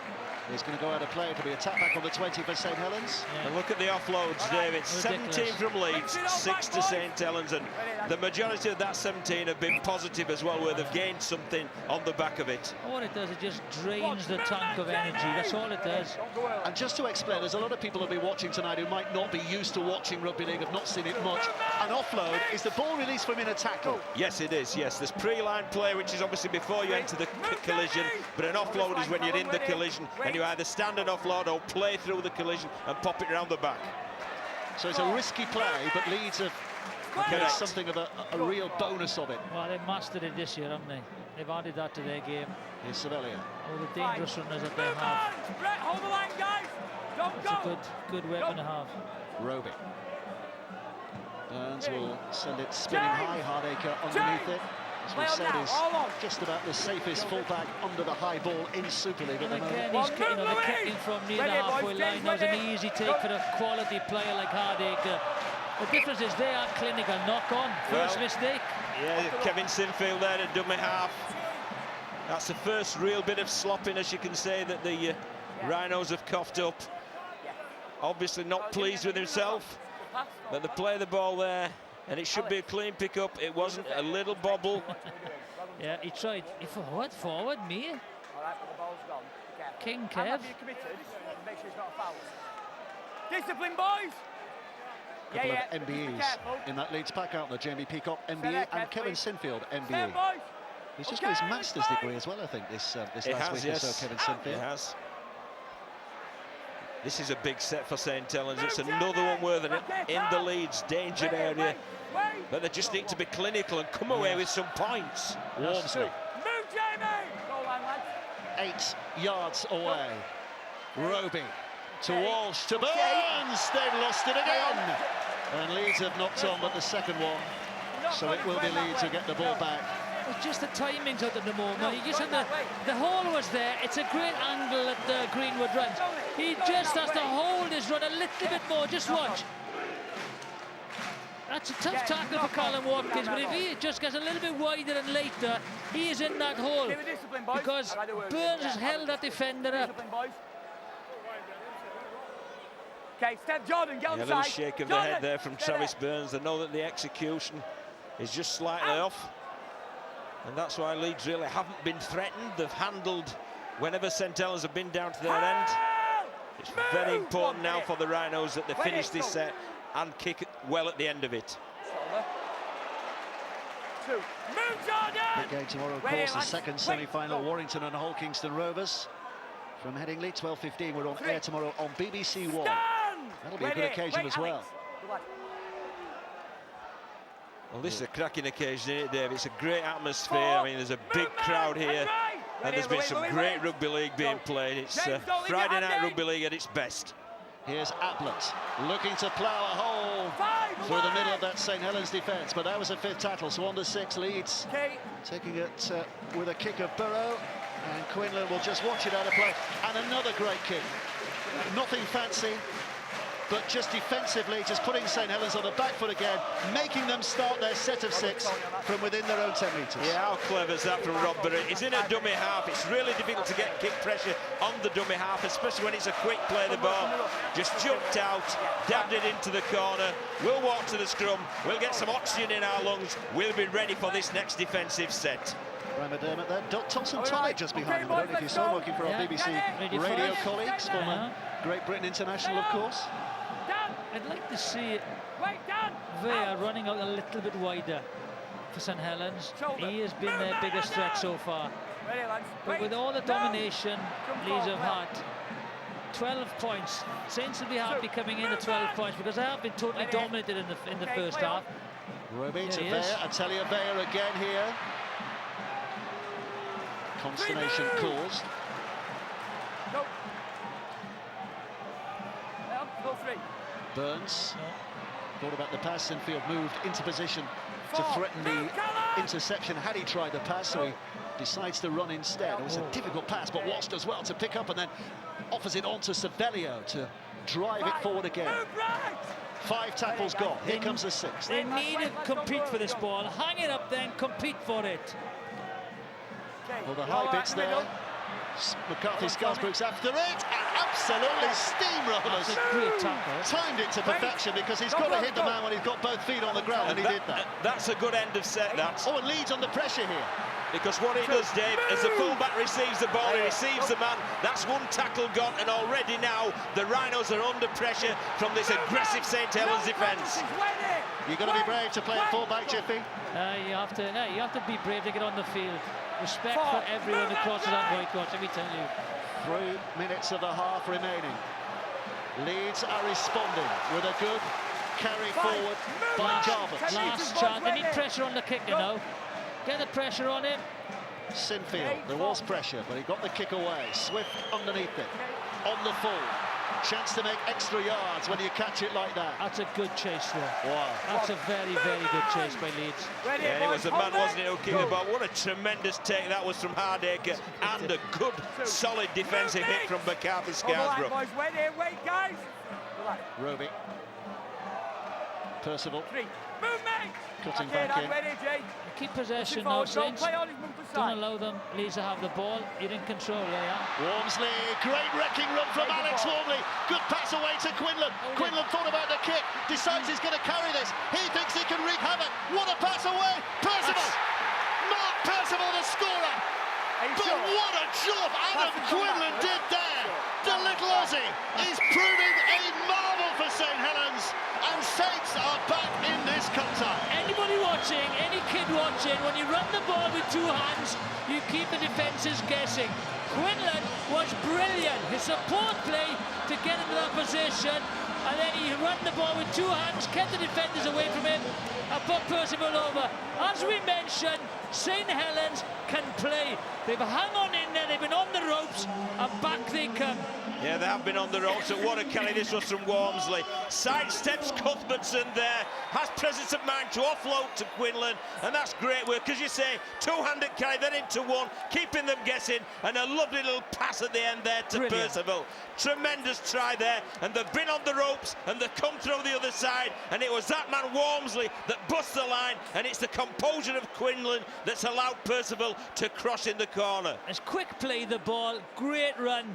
He's going to go out of play. It'll be a tap back on the 20 for St Helens. Yeah. And look at the offloads, David. 17 from Leeds, 6 to St Helens, and the majority of that 17 have been positive as well, where they've gained something on the back of it. What it does, it just drains the tank of energy. That's all it does. And just to explain, there's a lot of people who'll be watching tonight who might not be used to watching rugby league, have not seen it much. An offload is the ball released from in a tackle. Yes, it is, yes. There's pre-line play, which is obviously before you enter the collision, but an offload is when you're in the collision, and you either stand an offload or play through the collision and pop it around the back. So it's a risky play, but Leeds have got something of a real bonus of it. Well, they've mastered it this year, haven't they? They've added that to their game. Here's Savelia. All the dangerous runners that they have. Hold the line, guys. It's a good weapon to have. Roby. Burns will send it spinning high. Hardacre underneath it. As we said, is just about the safest fullback under the high ball in Super League at the moment. Again, they're kicking from near the halfway line. That was an easy take for a quality player like Hardacre. The difference is they are clinical. Knock on. First mistake. Yeah, Kevin Sinfield there at dummy half. That's the first real bit of sloppiness, you can say, that the Rhinos have coughed up. Obviously not pleased with himself, but they play the ball there. And it should be a clean pick-up. It wasn't. A little bobble. Yeah, he tried. Forward, me. King Kev. Discipline, boys. Couple of MBEs in that Leeds pack, aren't there? Jamie Peacock, MBE, and Kevin Sinfield, MBE. He's just got his master's degree as well, I think, this last week or so, Kevin Sinfield. He has. This is a big set for St Helens. It's another one where they're in the Leeds danger area, but they just need to be clinical and come away with some points. Walmsley. 8 yards away. Roby to Walsh to Burns. They've lost it again. And Leeds have knocked on, but the second one. So it will be Leeds who get the ball back. It's just the timing's out at the moment. He just had the hole was there. It's a great angle that Greenwood runs. He just has to hold his run a little bit more. Just watch. That's a tough tackle for Colin Watkins, but if he just gets a little bit wider and later, he is in that hole because Burns has held that defender up. Okay, Steph Jordan, get on the A little side. shake of the head there from Travis Burns. They know that the execution is just slightly off. And that's why Leeds really haven't been threatened. They've handled whenever St Helens have been down to their end. It's very important now for the Rhinos that they finish this set and kick it well at the end of it. Big game tomorrow, of course, the second semi-final, Warrington and Hull Kingston Rovers. From Headingley, 12:15, we're on air tomorrow on BBC One. That'll be a good occasion as well. Well, this is a cracking occasion, isn't it, Dave? It's a great atmosphere. I mean, there's a big crowd here, and there's been some great rugby league being played. It's Friday night rugby league at its best. Here's Ablett looking to plough a hole through the middle of that St Helens defence, but that was a 5th tackle, so on to 6 Leeds. Taking it with a kick of Burrow, and Quinlan will just watch it out of play. And another great kick. Nothing fancy, but just defensively, just putting St Helens on the back foot again, making them start their set of 6 from within their own 10 metres. Yeah, how clever is that from Rob Burrow? He's in a dummy half. It's really difficult to get kick pressure on the dummy half, especially when it's a quick play the ball. Just jumped out, dabbed it into the corner. We'll walk to the scrum. We'll get some oxygen in our lungs. We'll be ready for this next defensive set. Brian McDermott there. Thompson Tonic just behind him. I don't know if you saw, working for our BBC radio colleagues, former Great Britain International, of course. I'd like to see Vea running out a little bit wider for St Helens. He has been their biggest threat so far. But with all the domination Leeds have had, 12 points. Saints will be happy coming in at 12 points because they have been totally dominated in the first half. Roby to Vea, Atelier Vea again here. Consternation caused. Burns thought about the pass, Sinfield moved into position to threaten the interception had he tried the pass, so he decides to run instead. It was a difficult pass, but Walsh does well to pick up and then offers it on to Savelio to drive it forward again. 5 tackles gone. Here comes the 6th. They need to compete for this ball. Hang it up then, compete for it. Well, the high bits there. McCarthy Scarsbrook's after it, and absolutely steamrollers. That's a great tackle. Timed it to perfection because he's got to hit the man when he's got both feet on the ground, and he did that. That's a good end of set, that. Oh, and Leeds under pressure here. Because what he does, Dave, as the fullback receives the ball, he receives the man. That's 1 tackle gone, and already now the Rhinos are under pressure from this aggressive St Helens defence. You've got to be brave to play at fullback, Jiffy. You have to be brave to get on the field. Respect for everyone who crosses that white cross, let me tell you. 3 minutes of the half remaining. Leeds are responding with a good carry forward by Jarvis. Last chance. They need pressure on the kick, you know. Get the pressure on him. Sinfield, there was pressure, but he got the kick away. Swift underneath it, on the full. Chance to make extra yards when you catch it like that. That's a good chase there. Wow. That's a very, very good chase by Leeds. Yeah, it was the man, wasn't it, who kicked the ball. What a tremendous take that was from Hardacre, and a good, solid defensive hit from McCarthy Scarsbrook. Roby. Percival. Cutting back in. Keep possession now, Saints. Don't allow them. Leeds to have the ball. You're in control there. Wormsley, great wrecking run from Alex Wormley. Good pass away to Quinlan. Quinlan thought about the kick, decides he's going to carry this. He thinks he can wreak havoc. What a pass away! Percival! Mark Percival, the scorer! But what a job Adam Quinlan did there! The little Aussie is proving a marvel for St Helens, and Saints are back in this cup tie. Anybody watching, any kid watching, when you run the ball with 2 hands, you keep the defences guessing. Quinlan was brilliant. His support play to get into that position, and then he ran the ball with 2 hands, kept the defenders away from him, and put Percival over. As we mentioned, St Helens can play. They've hung on in there, they've been on the ropes, and back they come. Yeah, they have been on the ropes, and what a carry this was from Wormsley. Sidesteps Cuthbertson there, has presence of mind to offload to Quinlan, and that's great work, because you say, 2-handed carry, then into 1, keeping them guessing, and a lovely little pass at the end there to Percival. Tremendous try there, and they've been on the ropes, and they've come through the other side, and it was that man Wormsley that bust the line, and it's the composure of Quinlan that's allowed Percival to cross in the corner. It's quick play the ball, great run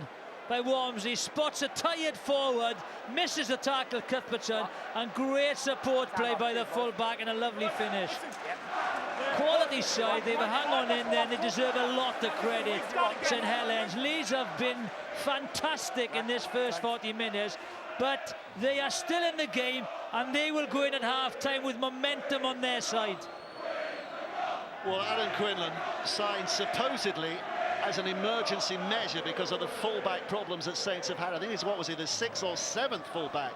by Wormsley, spots a tired forward, misses the tackle Cuthbertson, and great support play by the full-back and a lovely finish. Quality side, they've hung on in there and they deserve a lot of credit. St Helens. Leeds have been fantastic in this first 40 minutes, but they are still in the game and they will go in at half-time with momentum on their side. Well, Adam Quinlan signed supposedly as an emergency measure because of the fullback problems that Saints have had. I think it's, what was he, the 6th or 7th fullback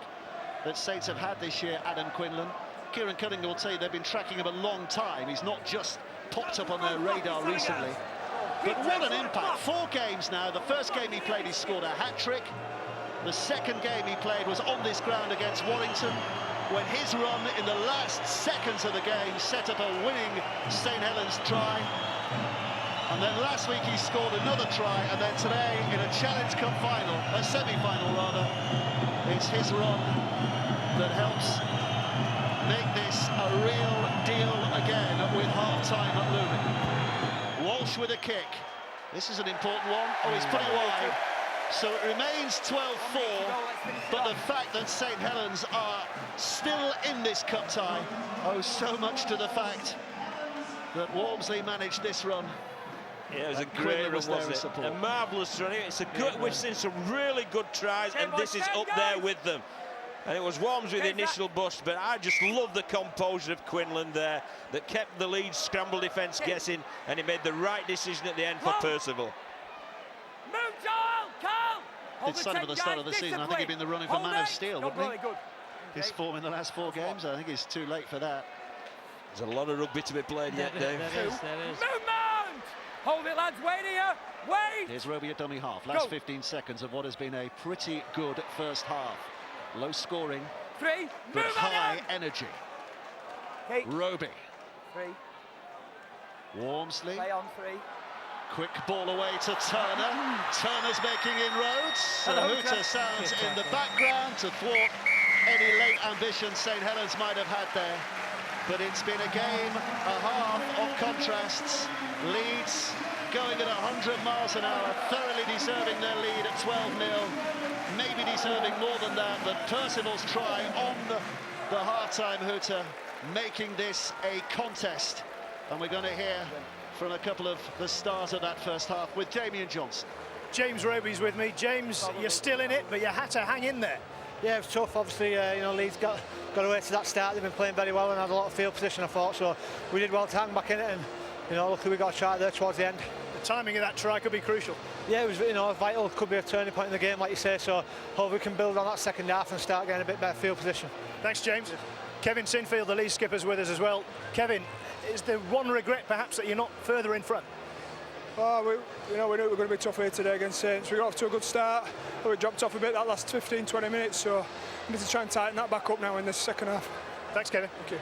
that Saints have had this year, Adam Quinlan. Kieran Cunningham will tell you they've been tracking him a long time. He's not just popped up on their radar recently. But what an impact. 4 games now. The first game he played, he scored a hat-trick. The second game he played was on this ground against Warrington, when his run in the last seconds of the game set up a winning St Helens try. And then last week he scored another try, and then today in a Challenge Cup final, a semi-final rather, it's his run that helps make this a real deal again with half-time looming. Walsh with a kick. This is an important one. Oh, he's put it wide. So it remains 12-4, but the fact that St Helens are still in this cup tie owes so much to the fact that Walmsley managed this run. Yeah, it was a great run, wasn't it? A marvellous run. It's a good. We've seen some really good tries, and this is up there with them. And it was Worms with the initial bust, but I just love the composure of Quinlan there that kept the Leeds scramble defence guessing, and he made the right decision at the end for Percival. Move, Joel! Carl! Did sign him at the start of the season. I think he'd been the running for Man of Steel, wouldn't he? Really good. His form in the last 4 games, I think he's too late for that. There's a lot of rugby to be played yet, Dave. There is. Movement! Hold it, lads. Wait here. Wait! Here's Roby at dummy half. Last 15 seconds of what has been a pretty good first half. Low scoring, 3, but move high again. energy. Okay. Roby. 3, Wormsley. play on 3. Quick ball away to Turner. Turner's making inroads. Hooter sounds in the background to thwart any late ambition St Helens might have had there. But it's been a game, a half of contrasts. Leeds going at 100 miles an hour, thoroughly deserving their lead at 12-0. Maybe deserving more than that, but Percival's try on the half-time hooter, making this a contest. And we're going to hear from a couple of the start of that first half with Damien Johnson. James Roby's with me. James, you're still in it, but you had to hang in there. Yeah, it was tough. Obviously, you know, Leeds got away to that start. They've been playing very well and had a lot of field position, I thought. So we did well to hang back in it, and you know, luckily we got a try there towards the end. The timing of that try could be crucial. Yeah, it was, you know, vital. Could be a turning point in the game, like you say. So hope we can build on that second half and start getting a bit better field position. Thanks, James. Kevin Sinfield, the Leeds skipper's with us as well. Kevin, is there one regret perhaps that you're not further in front? We knew we were going to be tough here today against Saints. We got off to a good start, but we dropped off a bit that last 15-20 minutes, so we need to try and tighten that back up now in this second half. Thanks, Kevin. Thank you.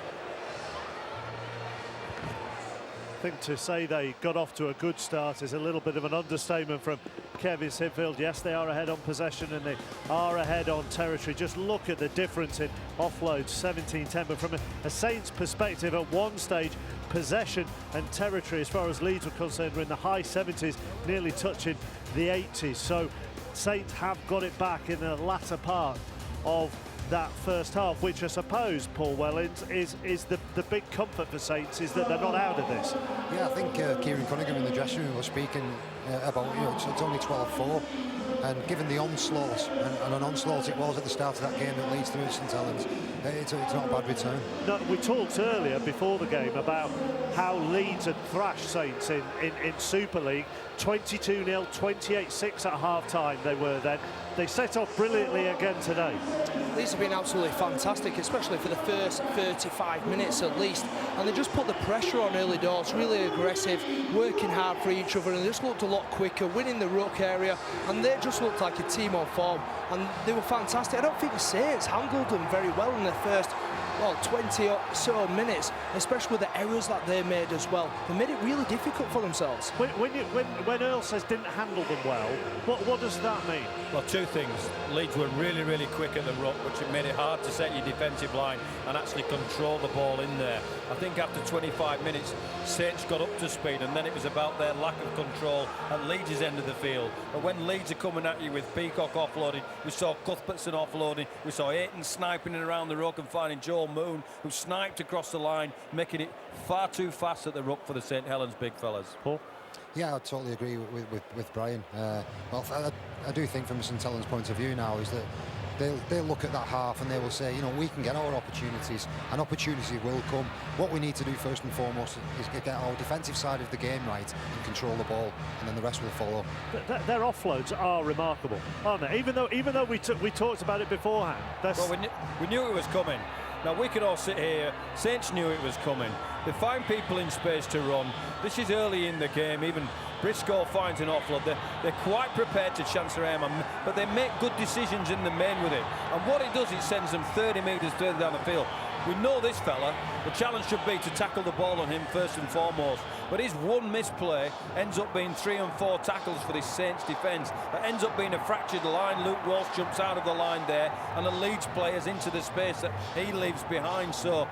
I think to say they got off to a good start is a little bit of an understatement from Kevin Sinfield. Yes, they are ahead on possession and they are ahead on territory. Just look at the difference in offloads, 17-10. But from a Saints perspective, at one stage, possession and territory, as far as Leeds were concerned, were in the high 70s, nearly touching the 80s. So Saints have got it back in the latter part of that first half, which I suppose, Paul Wellens, is the big comfort for Saints, is that they're not out of this. Yeah, I think Kieran Cunningham in the dressing room was speaking about, you know, it's only 12-4, and given the onslaught, and an onslaught it was at the start of that game that leads through St Helens, it's not a bad return. No, we talked earlier before the game about how Leeds had thrashed Saints in Super League, 22-0, 28-6 at half-time they were then. They set off brilliantly again today. Leeds have been absolutely fantastic, especially for the first 35 minutes at least. And they just put the pressure on early doors, really aggressive, working hard for each other, and they just looked a lot quicker, winning the ruck area, and they just looked like a team on form. And they were fantastic. I don't think the Saints handled them very well in their first 20 or so minutes, especially with the errors that they made as well. They made it really difficult for themselves. When Earl says didn't handle them well, what does that mean? Well, two things. Leeds were really, really quick at the ruck, which made it hard to set your defensive line and actually control the ball in there. I think after 25 minutes, Saints got up to speed, and then it was about their lack of control at Leeds' end of the field. But when Leeds are coming at you with Peacock offloading, we saw Cuthbertson offloading, we saw Ayton sniping it around the ruck and finding Joel Moon, who sniped across the line, making it far too fast at the ruck for the St Helens big fellas. Paul? Yeah, I totally agree with Brian. Well, I do think from a St Helens point of view now is that they'll look at that half and they will say, you know, we can get our opportunities, and opportunity will come. What we need to do first and foremost is get our defensive side of the game right and control the ball, and then the rest will follow. Their offloads are remarkable, aren't they? Even though we talked about it beforehand. Well, we knew it was coming. Now, we can all sit here. Saints knew it was coming. They find people in space to run. This is early in the game. Even Briscoe finds an offload. They're quite prepared to chance their aim, but they make good decisions in the main with it. And what it does, it sends them 30 metres further down the field. We know this fella. The challenge should be to tackle the ball on him first and foremost. But his one misplay ends up being 3 and 4 tackles for this Saints defence. That ends up being a fractured line. Luke Walsh jumps out of the line there, and the Leeds players into the space that he leaves behind. So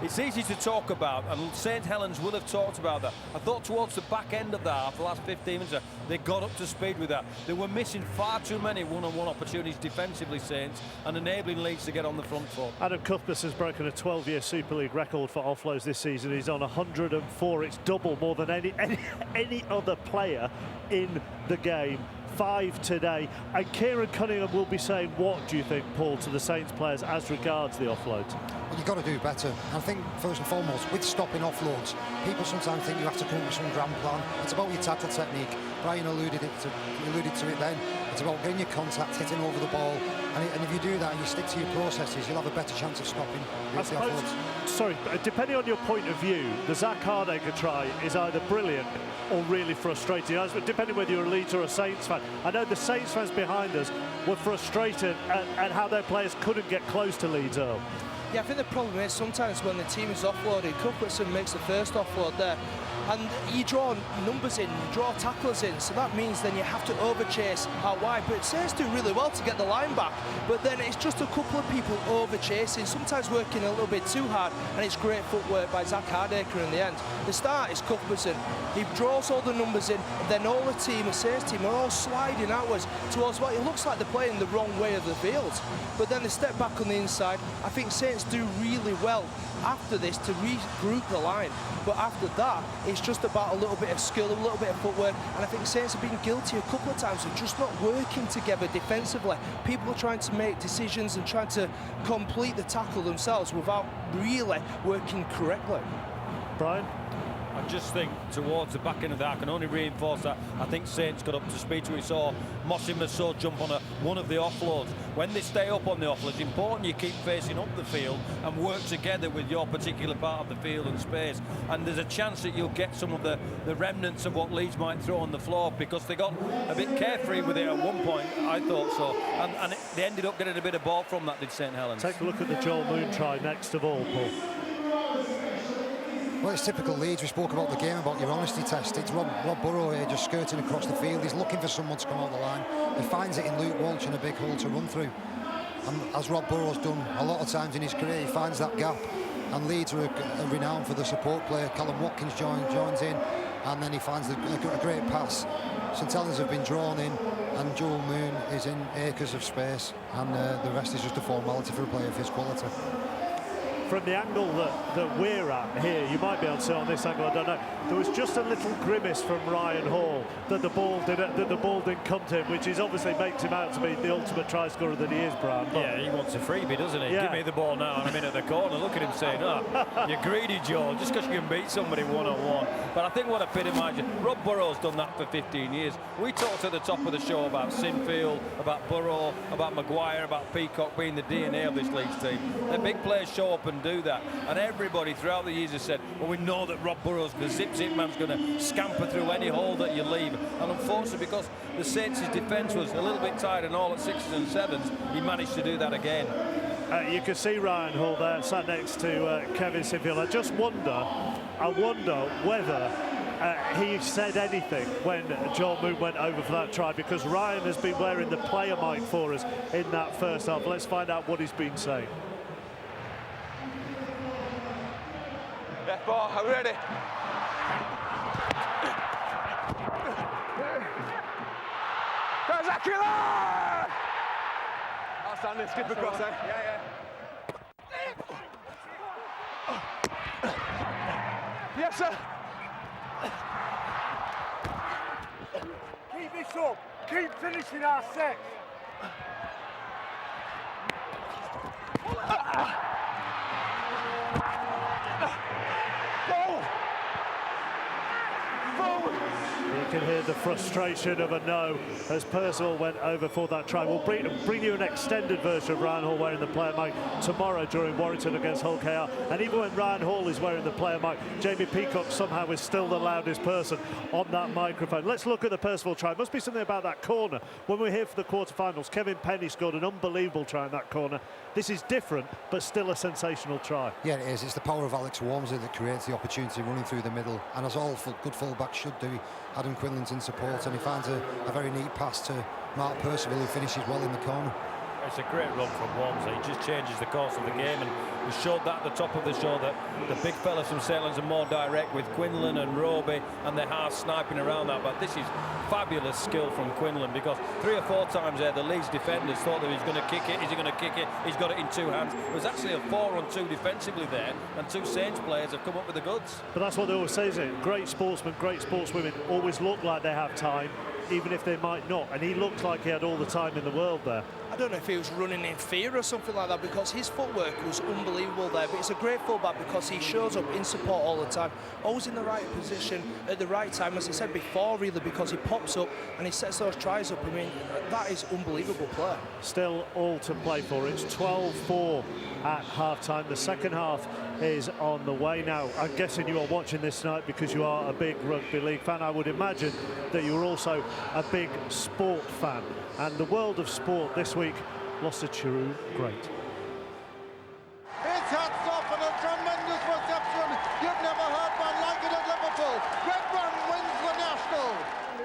it's easy to talk about, and St Helens will have talked about that. I thought towards the back end of the half, the last 15 minutes, they got up to speed with that. They were missing far too many one-on-one opportunities defensively, Saints, and enabling Leeds to get on the front foot. Adam Cuthbert has broken a 12-year Super League record for offloads this season. He's on 104. It's double more than any other player in the game. 5 today. And Kieran Cunningham will be saying what, do you think, Paul, to the Saints players as regards the offloads? Well, you've got to do better. I think, first and foremost, with stopping offloads, people sometimes think you have to come up with some grand plan. It's about your tackle technique. Brian alluded to it then. It's about getting your contact, hitting over the ball. And if you do that and you stick to your processes, you'll have a better chance of stopping the offloads. Sorry, depending on your point of view, the Zach Hardacre try is either brilliant or really frustrating, depending whether you're a Leeds or a Saints fan. I know the Saints fans behind us were frustrated at how their players couldn't get close to Leeds, Earl. Yeah, I think the problem is sometimes when the team is offloaded, Cuthbertson makes the first offload there, and you draw numbers in, you draw tacklers in, so that means then you have to overchase out wide. But Saints do really well to get the line back, but then it's just a couple of people overchasing, sometimes working a little bit too hard, and it's great footwork by Zach Hardacre in the end. The start is Cuthbertson. He draws all the numbers in, and then all the team, the Saints team, are all sliding outwards towards what it looks like they're playing the wrong way of the field. But then they step back on the inside. I think Saints do really well after this to regroup the line, but after that it's just about a little bit of skill, a little bit of footwork, and I think Saints have been guilty a couple of times of just not working together defensively. People are trying to make decisions and trying to complete the tackle themselves without really working correctly. Brian? I just think towards the back end of that, I can only reinforce that. I think Saints got up to speed to it. We saw Mossy Massot jump on one of the offloads. When they stay up on the offload, it's important you keep facing up the field and work together with your particular part of the field and space. And there's a chance that you'll get some of the remnants of what Leeds might throw on the floor, because they got a bit carefree with it at one point, I thought so. And they ended up getting a bit of ball from that, did St Helens. Take a look at the Joel Moon try next of all, Paul. Well, it's typical Leeds. We spoke about the game, about your honesty test. It's Rob Burrow here just skirting across the field. He's looking for someone to come out the line. He finds it in Luke Walsh and a big hole to run through. And as Rob Burrow's done a lot of times in his career, he finds that gap. And Leeds are renowned for the support player. Callum Watkins joins in, and then he finds a great pass. St Helens have been drawn in, and Joel Moon is in acres of space, and the rest is just a formality for a player of his quality. From the angle that we're at here, you might be able to see on this angle, I don't know, there was just a little grimace from Ryan Hall that the ball didn't come to him, which is obviously makes him out to be the ultimate try scorer that he is, Brian. Yeah, he wants a freebie, doesn't he? Yeah. Give me the ball now, and I'm in at the corner. Look at him saying, oh, you're greedy, Joel, just because you can beat somebody one-on-one. But I think what epitomises, Rob Burrow's done that for 15 years. We talked at the top of the show about Sinfield, about Burrow, about Maguire, about Peacock being the DNA of this Leeds team. The big players show up and do that, and everybody throughout the years has said, well, we know that Rob Burrow's the zip man's going to scamper through any hole that you leave, and unfortunately, because the Saints' defence was a little bit tired and all at 6s and 7s, he managed to do that again. You can see Ryan Hall there sat next to Kevin Sinfield. I wonder whether he said anything when Joel Moon went over for that try, because Ryan has been wearing the player mic for us in that first half. Let's find out what he's been saying. Left ball, are we ready? Go, Zakula! Outstanding, skip across, eh? Yeah. Yes, sir. Keep this up. Keep finishing our set. You can hear hear the frustration of a no as Percival went over for that try. We'll bring you an extended version of Ryan Hall wearing the player mic tomorrow during Warrington against Hull KR. And even when Ryan Hall is wearing the player mic, Jamie Peacock somehow is still the loudest person on that microphone. Let's look at the Percival try. Must be something about that corner. When we're here for the quarterfinals, Kevin Penny scored an unbelievable try in that corner. This is different, but still a sensational try. Yeah, it is. It's the power of Alex Walmsley that creates the opportunity running through the middle, and as all good fullbacks should do. Adam Quinlan's in support, and he finds a very neat pass to Mark Percival, who finishes well in the corner. It's a great run from Walmsley. It just changes the course of the game, and we showed that at the top of the show that the big fellas from St Helens are more direct with Quinlan and Roby, and they're half sniping around that. But this is fabulous skill from Quinlan, because 3 or 4 times there the Leeds defenders thought that he was going to kick it. Is he going to kick it? He's got it in 2 hands. It was actually a 4-on-2 defensively there, and 2 Saints players have come up with the goods. But that's what they always say, isn't it? Great sportsmen, great sportswomen always look like they have time, even if they might not. And he looked like he had all the time in the world there. I don't know if he was running in fear or something like that, because his footwork was unbelievable there. But he's a great fullback because he shows up in support all the time, always in the right position at the right time, as I said before, really, because he pops up and he sets those tries up. I mean, that is unbelievable play. Still all to play for. It's 12-4 at half-time. The second half is on the way now. I'm guessing you are watching this tonight because you are a big rugby league fan. I would imagine that you're also a big sport fan. And the world of sport this week lost a true great. It's hats off and a tremendous reception. You've never heard one like it at Liverpool. Red Run wins the National.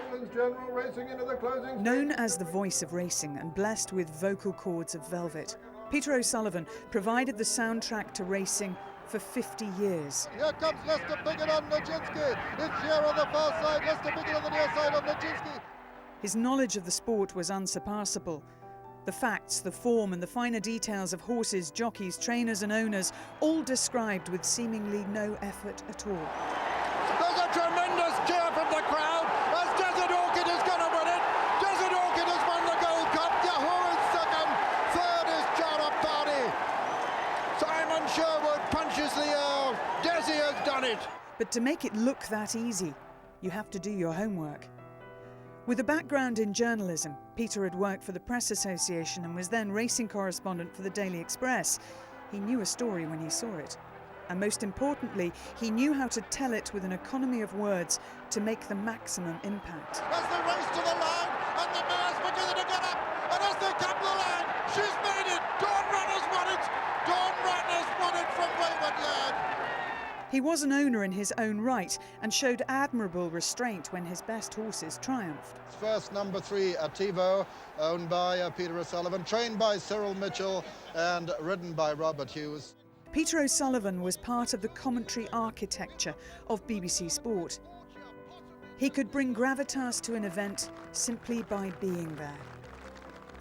England's General racing into the closing. Known as the voice of racing and blessed with vocal cords of velvet, Peter O'Sullivan provided the soundtrack to racing for 50 years. Here comes Lester Piggott on Nijinsky. It's here on the far side. Lester Piggott on the near side on Nijinsky. His knowledge of the sport was unsurpassable. The facts, the form and the finer details of horses, jockeys, trainers and owners, all described with seemingly no effort at all. There's a tremendous cheer from the crowd as Desert Orchid is going to win it. Desert Orchid has won the Gold Cup. Yahoo is second. Third is Jara Barney. Simon Sherwood punches the air. Desi has done it. But to make it look that easy, you have to do your homework. With a background in journalism, Peter had worked for the Press Association and was then racing correspondent for the Daily Express. He knew a story when he saw it. And most importantly, he knew how to tell it with an economy of words to make the maximum impact. As they race to the line, and the mare's beginning to get up, and as they come to the line, she's made it! Dawn Runner's won it! Dawn Runner's won it from Wayward Yard! He was an owner in his own right and showed admirable restraint when his best horses triumphed. First, number 3, Ativo, owned by Peter O'Sullivan, trained by Cyril Mitchell and ridden by Robert Hughes. Peter O'Sullivan was part of the commentary architecture of BBC Sport. He could bring gravitas to an event simply by being there.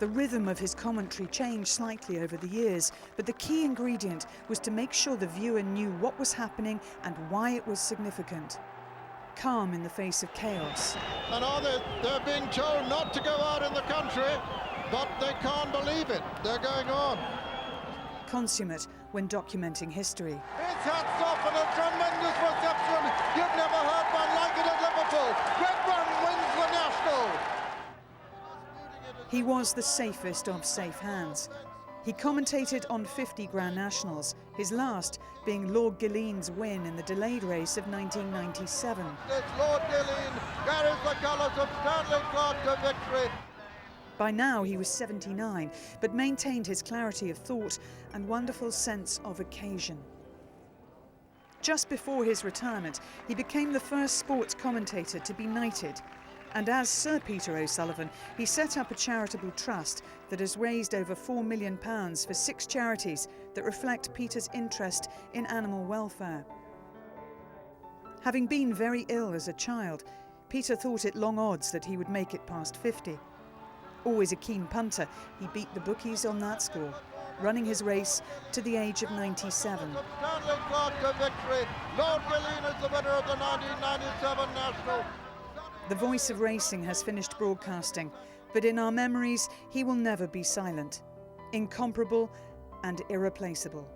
The rhythm of his commentary changed slightly over the years, but the key ingredient was to make sure the viewer knew what was happening and why it was significant. Calm in the face of chaos. And they're being told not to go out in the country, but they can't believe it. They're going on. Consummate when documenting history. It's hats off and a tremendous reception. You've never heard one like it at Liverpool. Red Run wins the National. He was the safest of safe hands. He commentated on 50 Grand Nationals, his last being Lord Gilleen's win in the delayed race of 1997. It's Lord Gilleen carries the colours of Stanley Clark to victory. By now he was 79, but maintained his clarity of thought and wonderful sense of occasion. Just before his retirement, he became the first sports commentator to be knighted. And as Sir Peter O'Sullivan, he set up a charitable trust that has raised over £4 million for 6 charities that reflect Peter's interest in animal welfare. Having been very ill as a child, Peter thought it long odds that he would make it past 50. Always a keen punter, he beat the bookies on that score, running his race to the age of 97. Stanley Clark to victory. Lord Gilleen is the winner of the 1997 National. The voice of racing has finished broadcasting, but in our memories, he will never be silent, incomparable and irreplaceable.